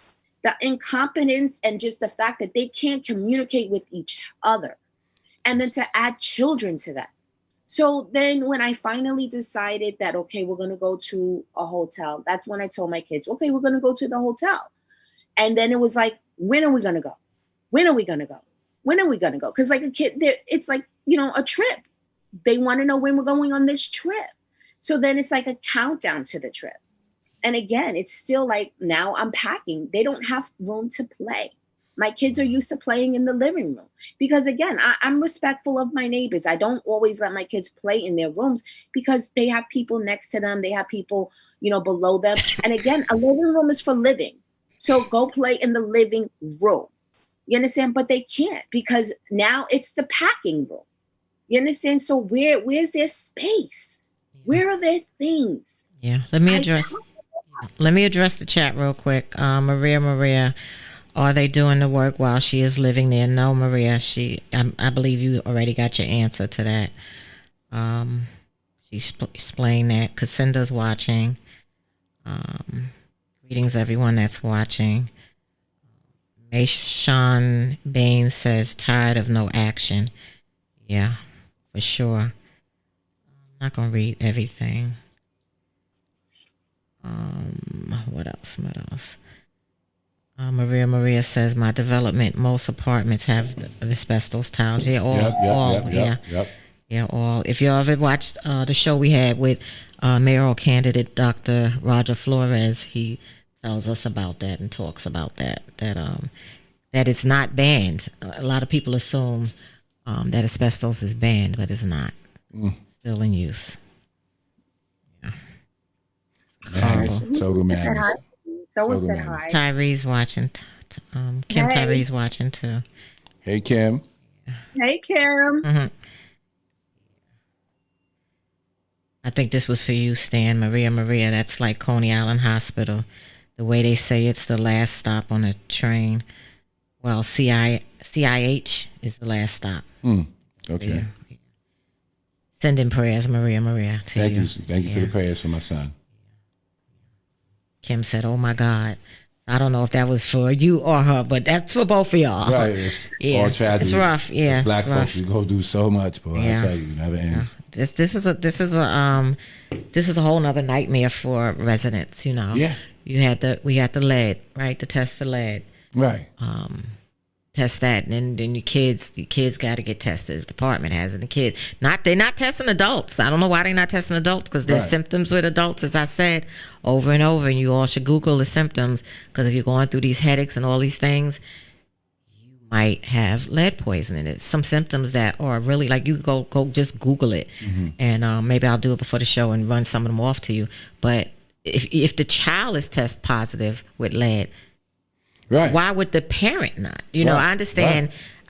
and just the fact that they can't communicate with each other. And then to add children to that. So then when I finally decided that, okay, we're going to go to a hotel, that's when I told my kids, okay, we're going to go to the hotel. And then it was like, when are we going to go? When are we going to go? When are we going to go? Because like a kid, it's like, a trip. They want to know when we're going on this trip. So then it's like a countdown to the trip. And again, it's still like now I'm packing. They don't have room to play. My kids are used to playing in the living room because again, I'm respectful of my neighbors. I don't always let my kids play in their rooms because they have people next to them. They have people, below them. And again, a living room is for living. So go play in the living room. You understand? But they can't because now it's the packing room. You understand? So where's their space? Where are their things? Yeah. Let me address the chat real quick. Maria, are they doing the work while she is living there? No, Maria. I believe you already got your answer to that. She explained that. Cassinda's watching. Greetings, everyone that's watching. Mayshawn Baines says, tired of no action. Yeah, for sure. I'm not going to read everything. What else? Maria says, my development, most apartments have the asbestos tiles. Yeah, all. Yeah, all. If you ever watched the show we had with mayoral candidate Dr. Roger Flores, he tells us about that and talks about that it's not banned. A lot of people assume that asbestos is banned, but it's not. It's still in use. Yeah. Total madness. Someone said hi. Tyree's watching. Kim Hey. Tyree's watching too. Hey, Kim. Hey, Kim. Mm-hmm. I think this was for you, Stan. Maria, that's like Coney Island Hospital. The way they say it's the last stop on a train. Well, CIH is the last stop. Okay. Yeah. Send in prayers, Maria, to Thank you. you. Thank you for the prayers for my son. Kim said, oh my God. I don't know if that was for you or her, but that's for both of y'all. Right. It's all tragedy. It's rough. Yeah. As black folks, we go do so much, boy. I tell you, it never ends. This is a whole nother nightmare for residents, Yeah. We had the lead, right? The test for lead. Right. Test that, and then your kids got to get tested. The department has it. The kids, they're not testing adults. I don't know why they're not testing adults, because there's symptoms with adults, as I said over and over, and you all should Google the symptoms, because if you're going through these headaches and all these things, you might have lead poisoning. It's some symptoms that are really like, you go just Google it, and maybe I'll do it before the show and run some of them off to you. But if the child is test positive with lead, right, why would the parent not? I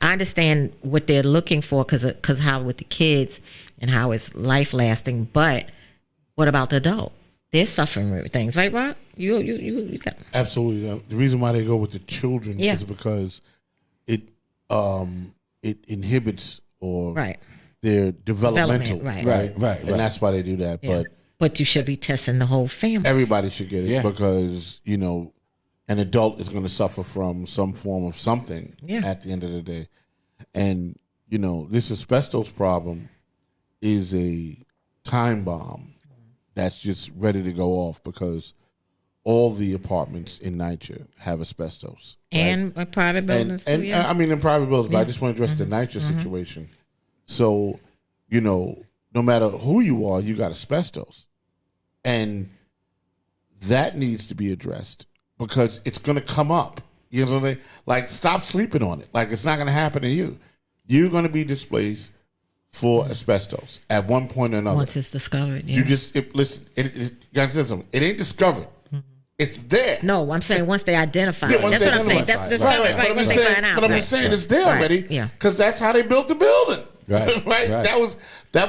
understand what they're looking for, because how with the kids and how it's life lasting. But what about the adult? They're suffering with things, right, Rob? You got absolutely. The reason why they go with the children is because it inhibits their developmental, right, and that's why they do that. Yeah. But you should be testing the whole family. Everybody should get it because an adult is going to suffer from some form of something at the end of the day. And, this asbestos problem is a time bomb that's just ready to go off because all the apartments in NYCHA have asbestos. And private buildings too, yeah. I mean, in private buildings, but I just want to address the NYCHA situation. So, no matter who you are, you got asbestos. And that needs to be addressed because it's going to come up. You know what I'm saying? Like, stop sleeping on it. Like, it's not going to happen to you. You're going to be displaced for asbestos at one point or another. Once it's discovered, yeah. You just, listen, you got to say something. It ain't discovered. It's there. No, I'm saying once they identify it. once That's they what I'm saying. identify That's it. discovered, right? But Once they find out. I'm just saying it's there already. Yeah. Because that's how they built the building. Right. Right. That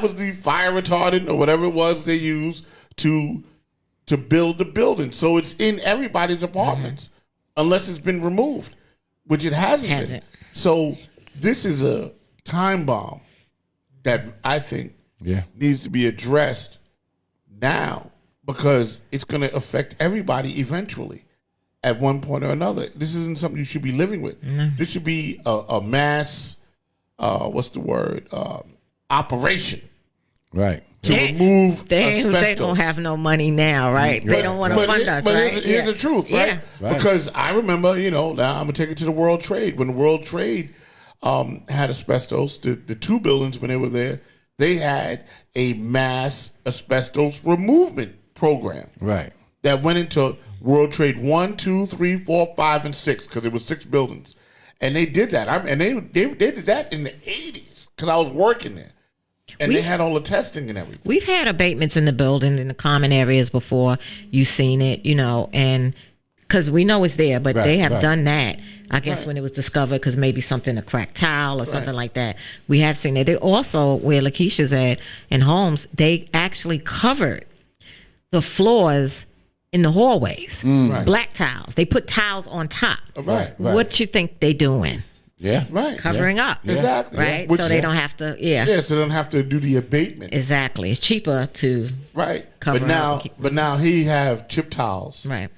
was the fire retardant or whatever it was they used to build the building. So it's in everybody's apartments unless it's been removed, which it hasn't been. So this is a time bomb that I think needs to be addressed now because it's going to affect everybody eventually at one point or another. This isn't something you should be living with. No. This should be a mass, operation. Right. To remove asbestos. They don't have no money now, right? They don't want to fund us, but right? Here's the truth, right? Because I remember, now I'm going to take it to the World Trade. When the World Trade had asbestos, the two buildings when they were there, they had a mass asbestos removal program. Right. That went into World Trade 1, 2, 3, 4, 5, and 6 because there were 6 buildings. And they did that. And they did that in the 80s because I was working there. And they had all the testing and everything. We've had abatements in the building in the common areas before. You've seen it, and because we know it's there, but they have done that. I guess when it was discovered, because maybe something, a cracked tile or something like that. We have seen it. They also, where Lakeisha's at in homes, they actually covered the floors in the hallways, black tiles. They put tiles on top. Right. What you think they doing? Yeah. Right. Covering up. Exactly. Right? Which, so they don't have to, Yeah, so they don't have to do the abatement. Exactly. It's cheaper to cover up. But now here you have chip tiles. Right.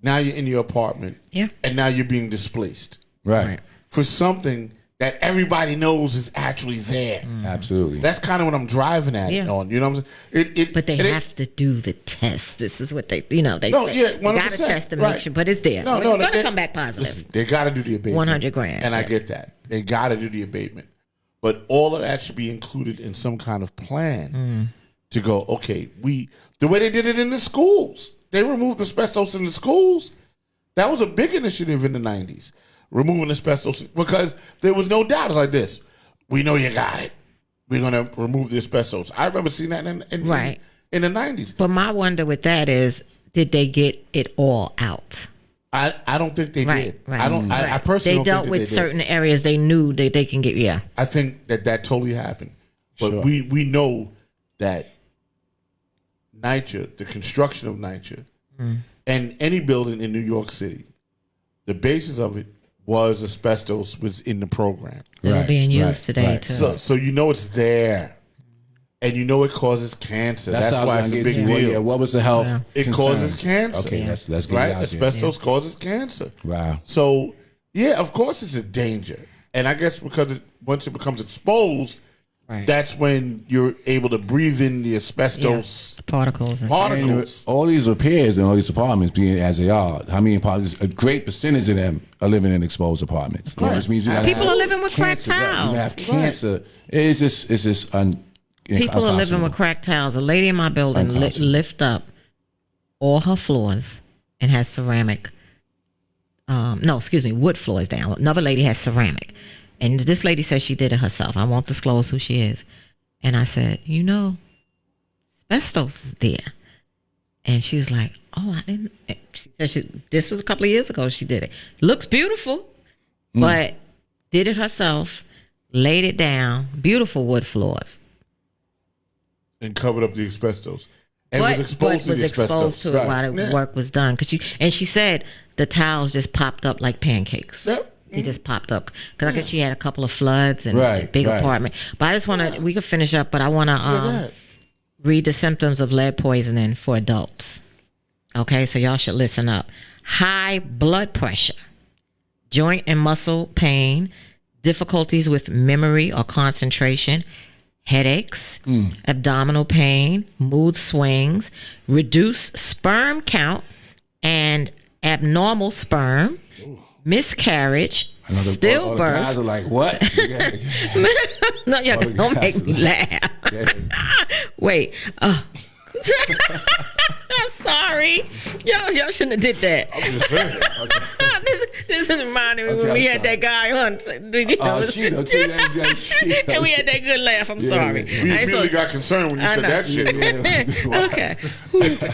Now you're in your apartment. Yeah. And now you're being displaced. Right. For something that everybody knows is actually there. Absolutely. That's kind of what I'm driving at on. You know what I'm saying? But they have to do the test. This is what they say. Yeah, 100%. You got to test to make sure, but it's there. It's going to come back positive. Listen, they got to do the abatement. 100 grand. And I get that. They got to do the abatement. But all of that should be included in some kind of plan to go, okay, the way they did it in the schools. They removed asbestos in the schools. That was a big initiative in the 90s. Removing asbestos because there was no doubt. It's like this. We know you got it. We're going to remove the asbestos. I remember seeing that in the 90s. But my wonder with that is, did they get it all out? I don't think they did. Right. I don't. I personally don't think dealt that with they certain areas they knew that they can get. Yeah. I think that totally happened. But we know that NYCHA, the construction of NYCHA, and any building in New York City, the basis of it was asbestos was in the program. They're being used today too. So it's there. And it causes cancer. That's why it's a big deal. Yeah, what was the health? It concern? causes cancer. Okay, let's get it out Asbestos causes cancer. Wow. So of course it's a danger. And I guess because once it becomes exposed, that's when you're able to breathe in the asbestos particles. And all these repairs and all these apartments being as they are, how many apartments? A great percentage of them are living in exposed apartments. Which means people are living with cracked tiles. You have cancer. It's just people are living with cracked tiles. A lady in my building lift up all her floors and has ceramic. Wood floors down. Another lady has ceramic. And this lady says she did it herself. I won't disclose who she is. And I said, asbestos is there. And she was like, oh, I didn't. She said this was a couple of years ago she did it. Looks beautiful, but did it herself, laid it down, beautiful wood floors. And covered up the asbestos. And was exposed to the asbestos. It while the work was done. She said the tiles just popped up like pancakes. Yep. They just popped up. Because I guess she had a couple of floods and a big apartment. But I just want to, we could finish up, but I want to read the symptoms of lead poisoning for adults. Okay, so y'all should listen up. High blood pressure, joint and muscle pain, difficulties with memory or concentration, headaches, abdominal pain, mood swings, reduced sperm count, and abnormal sperm, miscarriage, All the stillbirth. guys are like, what? No, y'all don't make me laugh. Wait. Sorry. Y'all shouldn't have did that. I'm just saying. This is reminding me when we had that guy on. She know too. And we had that good laugh. I'm sorry. We immediately got concerned when you said that shit. Okay.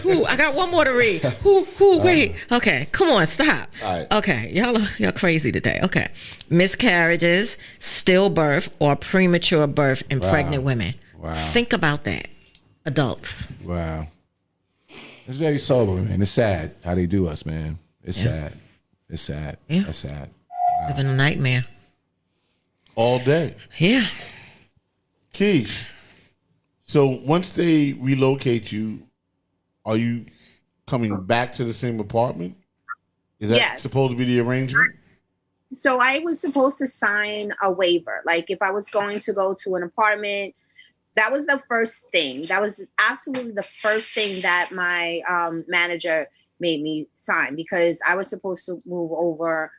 Who? I got one more to read. Who? Wait. Okay. Come on. Stop. All right. Okay. Y'all crazy today. Okay. Miscarriages, stillbirth, or premature birth in pregnant women. Wow. Think about that. Adults. Wow. It's very sobering, man. It's sad how they do us, man. It's sad. It's sad. Yeah. It's sad. Living a nightmare. All day. Yeah. Keish, so once they relocate you, are you coming back to the same apartment? Is that supposed to be the arrangement? So I was supposed to sign a waiver. Like if I was going to go to an apartment, that was the first thing. That was absolutely the first thing that my manager made me sign, because I was supposed to move over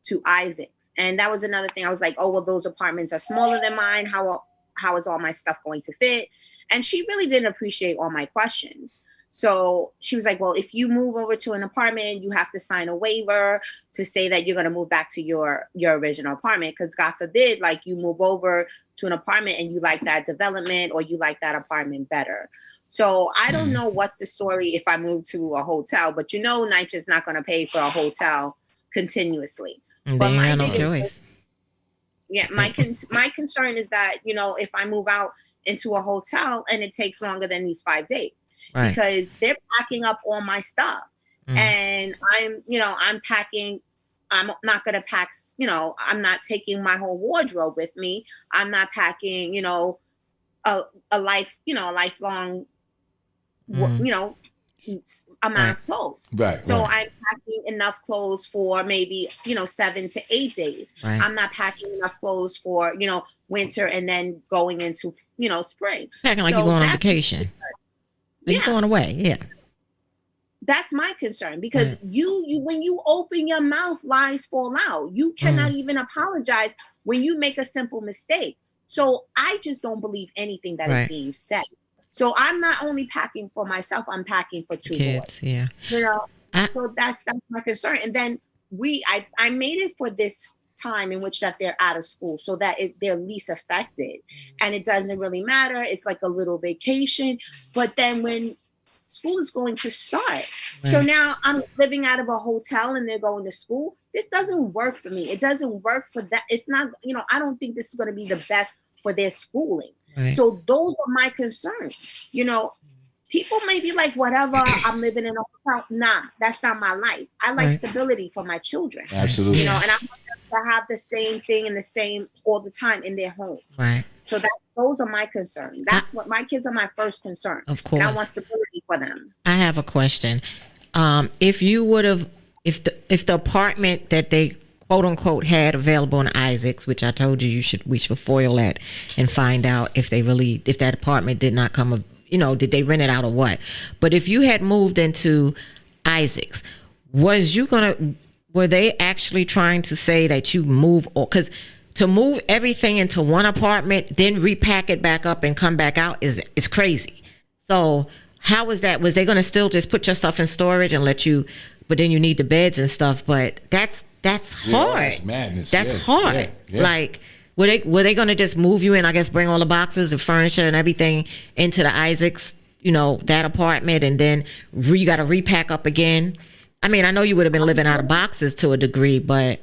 to Isaac's. And that was another thing. I was like, oh, well, those apartments are smaller than mine. How is all my stuff going to fit? And she really didn't appreciate all my questions. So she was like, well, if you move over to an apartment, you have to sign a waiver to say that you're going to move back to your original apartment. Because God forbid, like you move over to an apartment and you like that development or you like that apartment better. So I don't know what's the story if I move to a hotel, but NYCHA is not going to pay for a hotel continuously. And But they my had no biggest- choice. Yeah, my concern is that, if I move out into a hotel and it takes longer than these 5 days, Right. because they're packing up all my stuff. And I'm packing. I'm not going to pack, I'm not taking my whole wardrobe with me. I'm not packing, a lifelong, amount of clothes. Right. So I'm packing enough clothes for maybe, 7 to 8 days. Right. I'm not packing enough clothes for, winter and then going into, spring. Packing like So you're going on that's- vacation. You're going away. Yeah. That's my concern, because you when you open your mouth, lies fall out. You cannot even apologize when you make a simple mistake. So I just don't believe anything that is being said. So I'm not only packing for myself, I'm packing for two Kids. boys. Yeah. So that's my concern. And then I made it for this time in which that they're out of school, so that they're least affected, and it doesn't really matter. It's like a little vacation. But then when school is going to start, so now I'm living out of a hotel and they're going to school. This doesn't work for me. It doesn't work for that. It's not, I don't think this is going to be the best for their schooling. Right. So those are my concerns. People may be like, whatever, I'm living in a hotel. Nah, that's not my life. I like stability for my children. Absolutely. And I want them to have the same thing and the same all the time in their home. Right. So those are my concerns. That's what my kids are my first concern. Of course. And I want stability for them. I have a question. If you would have, if the apartment that they quote unquote had available in Isaac's, which I told you we should foil that and find out if that apartment did not come, did they rent it out or what? But if you had moved into Isaac's, were they actually trying to say that you move, or because to move everything into one apartment, then repack it back up and come back out is crazy. So how was that? Was they going to still just put your stuff in storage and let you, but then you need the beds and stuff? But that's hard. That's madness. That's hard. Yeah. Like, were they going to just move you in, I guess, bring all the boxes and furniture and everything into the Isaac's, that apartment, and then you got to repack up again? I mean, I know you would have been living out of boxes to a degree, but.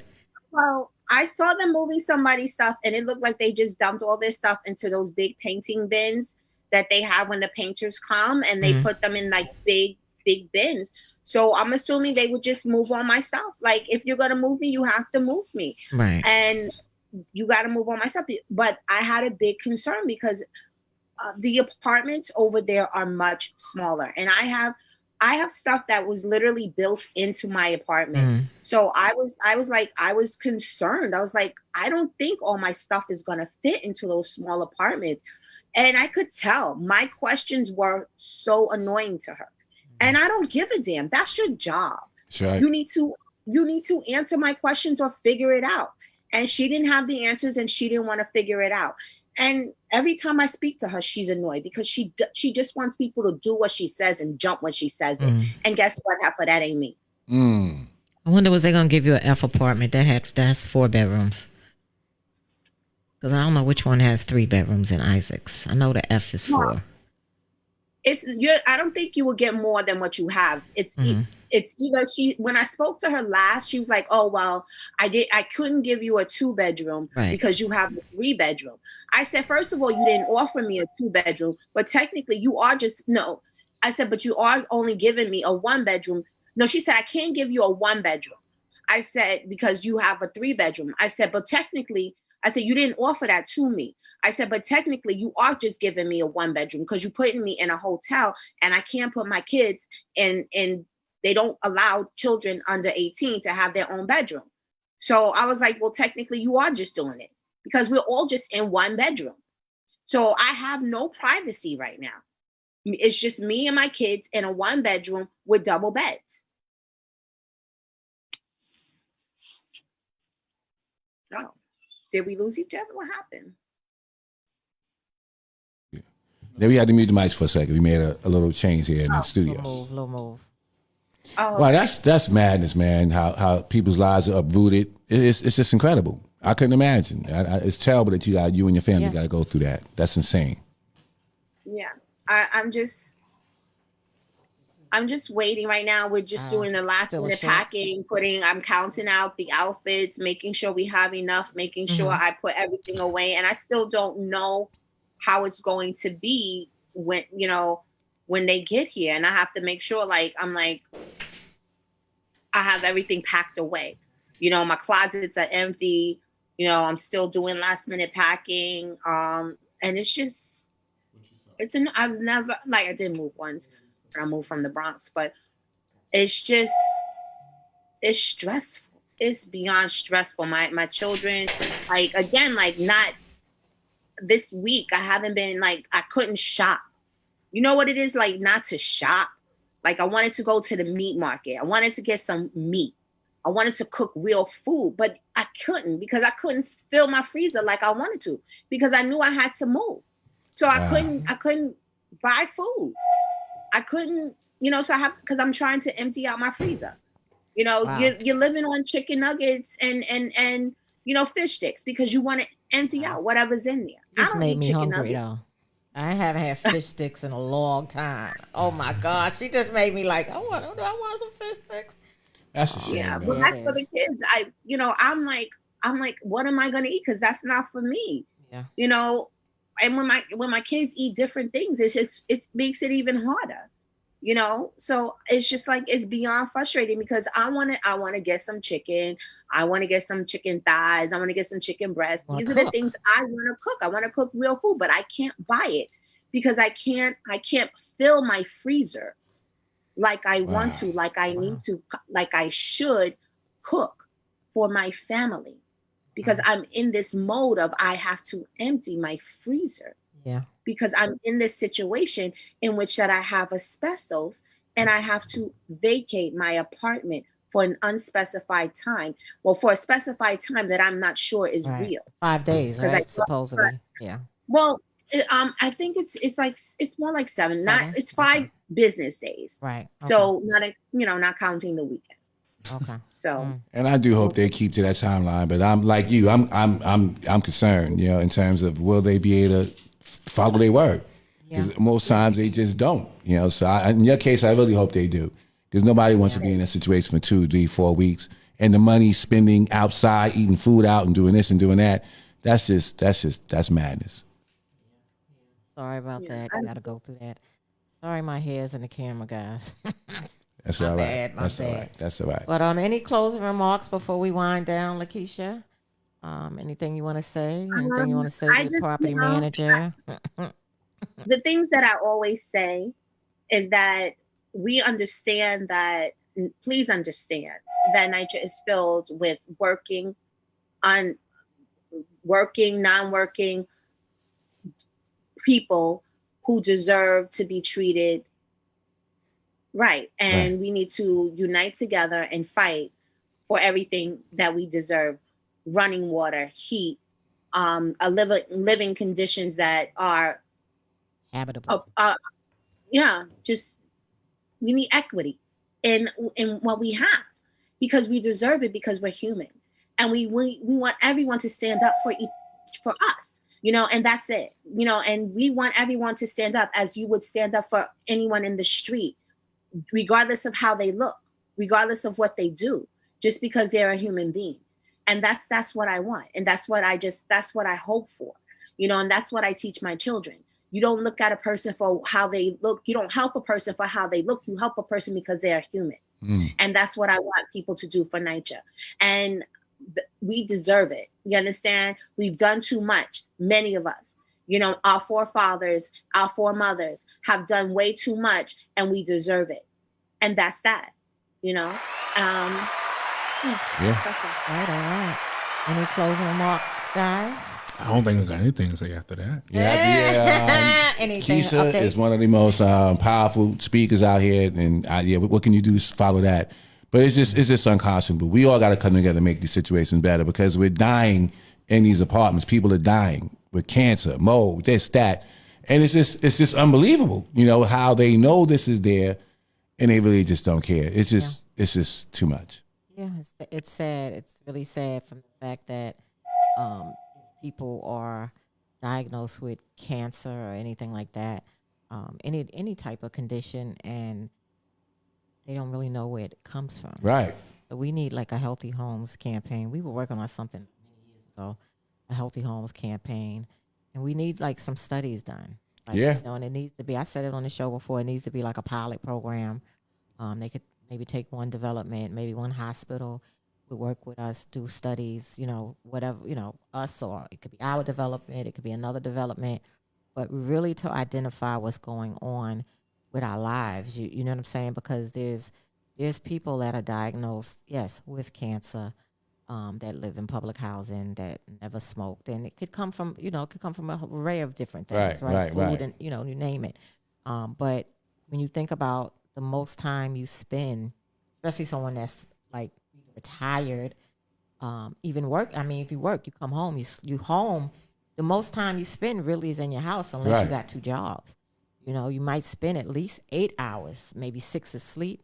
Well, I saw them moving somebody's stuff, and it looked like they just dumped all their stuff into those big painting bins that they have when the painters come, and they put them in like big bins. So I'm assuming they would just move all my stuff. Like, if you're going to move me, you have to move me. Right. And you got to move all my stuff. But I had a big concern because the apartments over there are much smaller. And I have I have stuff that was literally built into my apartment. So I was concerned. I was like, I don't think all my stuff is going to fit into those small apartments. And I could tell my questions were so annoying to her. And I don't give a damn. That's your job. Right. You need to answer my questions or figure it out. And she didn't have the answers and she didn't want to figure it out. And every time I speak to her, she's annoyed because she just wants people to do what she says and jump when she says it. And guess what? Half of that ain't me. I wonder, was they gonna give you an F apartment that's 4 bedrooms? Because I don't know which one has 3 bedrooms in Isaac's. I know the F is 4. I don't think you will get more than what you have. It's either when I spoke to her last, she was like, oh, well, I couldn't give you a 2-bedroom because you have a 3-bedroom. I said, first of all, you didn't offer me a 2-bedroom, but technically you are no. I said, but you are only giving me a 1-bedroom. No, she said, I can't give you a 1-bedroom. I said, because you have a 3-bedroom. I said, but technically, I said, you didn't offer that to me. I said, but technically you are just giving me a 1-bedroom because you're putting me in a hotel and I can't put my kids in, they don't allow children under 18 to have their own bedroom. So I was like, well, technically you are just doing it because we're all just in 1 bedroom. So I have no privacy right now. It's just me and my kids in a 1-bedroom with double beds. Oh, did we lose each other? What happened? Then we had to mute the mics for a second. We made a little change here in the studio. Little move. Oh, Wow, that's madness, man. How people's lives are uprooted. It's just incredible. I couldn't imagine. It's terrible that you and your family got to go through that. That's insane. Yeah, I'm just waiting right now. We're just doing the last minute packing, I'm counting out the outfits, making sure we have enough, making sure I put everything away. And I still don't know how it's going to be when they get here. And I have to make sure, I have everything packed away. My closets are empty. I'm still doing last minute packing. And it's just, I've never, I did move once. I moved from the Bronx, but it's stressful. It's beyond stressful. My children, not this week, I haven't been I couldn't shop. You know what it is not to shop? I wanted to go to the meat market. I wanted to get some meat. I wanted to cook real food, but I couldn't because I couldn't fill my freezer like I wanted to because I knew I had to move. So I couldn't buy food. I couldn't, so because I'm trying to empty out my freezer. You're living on chicken nuggets and fish sticks because you want to empty out whatever's in there. This made me hungry though. I haven't had fish sticks in a long time. Oh my gosh, she just made me do I want some fish sticks? That's a shame. Yeah, but that's for the kids. I'm like, what am I gonna eat? Because that's not for me. Yeah. And when my kids eat different things, it makes it even harder. So it's just it's beyond frustrating because I want to get some chicken. I want to get some chicken thighs. I want to get some chicken breasts. These are the things I want to cook. I want to cook real food, but I can't buy it because I can't fill my freezer like I want to, like I need to, like I should cook for my family because I'm in this mode of I have to empty my freezer. Yeah. Because I'm in this situation in which that I have asbestos and I have to vacate my apartment for an unspecified time. Well, for a specified time that I'm not sure is real. 5 days, right? Supposedly. Yeah. Well, I think it's more like 7. It's 5 business days. Right. Okay. So not counting the weekend. Okay. So. And I do hope they keep to that timeline, but I'm like you. I'm concerned. In terms of will they be able to follow their word? Yeah. Most times they just don't. So in your case, I really hope they do, because nobody wants to be in a situation for 2, 3, 4 weeks, and the money spending outside, eating food out, and doing this and doing that. That's madness. Sorry about that. I got to go through that. Sorry, my hair's in the camera, guys. That's all right. That's all right. But any closing remarks before we wind down, Lakeisha? Anything you want to say? Anything you want to say to the property manager? The things that I always say is that we understand that, please understand that NYCHA is filled with working, non-working people who deserve to be treated right. And we need to unite together and fight for everything that we deserve. Running water, heat, living conditions that are habitable. Just we need equity in what we have, because we deserve it, because we're human, and we want everyone to stand up for us, and that's it, and we want everyone to stand up as you would stand up for anyone in the street, regardless of how they look, regardless of what they do, just because they're a human being. And that's what I want. And that's what I hope for, and that's what I teach my children. You don't look at a person for how they look. You don't help a person for how they look. You help a person because they are human. And that's what I want people to do for NYCHA. And we deserve it. You understand? We've done too much. Many of us, our forefathers, our foremothers have done way too much, and we deserve it. And that's that, That's all right. Any closing remarks, guys? I don't think I got anything to say after that. Keesha is one of the most powerful speakers out here, and what can you do to follow that? But it's just unconscionable. We all got to come together and make these situations better, because we're dying in these apartments. People are dying with cancer, mold, this, that, and it's just unbelievable. How they know this is there, and they really just don't care. It's just too much. Yeah, it's sad. It's really sad from the fact that people are diagnosed with cancer or anything like that, any type of condition, and they don't really know where it comes from. Right. So we need like a Healthy Homes campaign. We were working on something many years ago, a Healthy Homes campaign, and we need like some studies done. Like, and it needs to be, I said it on the show before, it needs to be like a pilot program. They could maybe take one development, maybe one hospital would work with us, do studies, whatever, us, or it could be our development, it could be another development, but really to identify what's going on with our lives. You know what I'm saying? Because there's people that are diagnosed, yes, with cancer, that live in public housing, that never smoked, and it could come from, an array of different things, right? Food and, you name it. But when you think about the most time you spend, especially someone that's like retired, even work. I mean, if you work, you come home, you home. The most time you spend really is in your house, unless you got two jobs. You might spend at least 8 hours, maybe 6 asleep,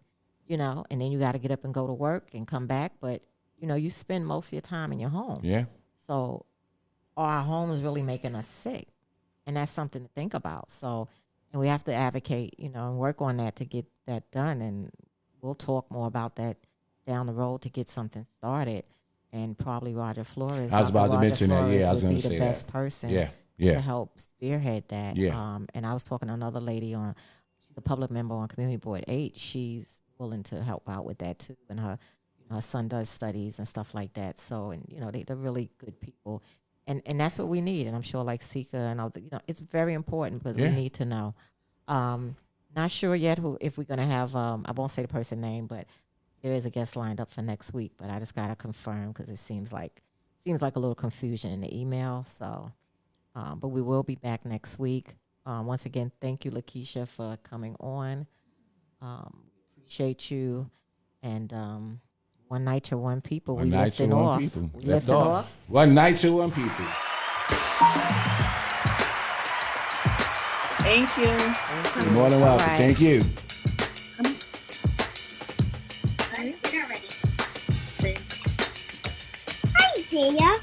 and then you got to get up and go to work and come back. But, you spend most of your time in your home. Yeah. So are our homes really making us sick? And that's something to think about. So, and we have to advocate, and work on that to get that done. And we'll talk more about that down the road to get something started. And probably Roger Flores. I was about to mention that. Yeah, I was going to say that. Would be the best person to help spearhead that. Yeah. And I was talking to another lady she's a public member on Community Board 8. She's willing to help out with that too. And her son does studies and stuff like that. So, and they're really good people. And that's what we need. And I'm sure like Sika and all the, it's very important because we need to know. Not sure yet if we're going to have, I won't say the person's name, but there is a guest lined up for next week, but I just got to confirm because it seems like a little confusion in the email. So, but we will be back next week. Once again, thank you, LaKeisha, for coming on. Appreciate you. And one NYCHA, one people. One NYCHA, one people. We lifting off. One NYCHA, one people. Thank you. You're more than welcome. Right. Thank you. Hi, Jaya.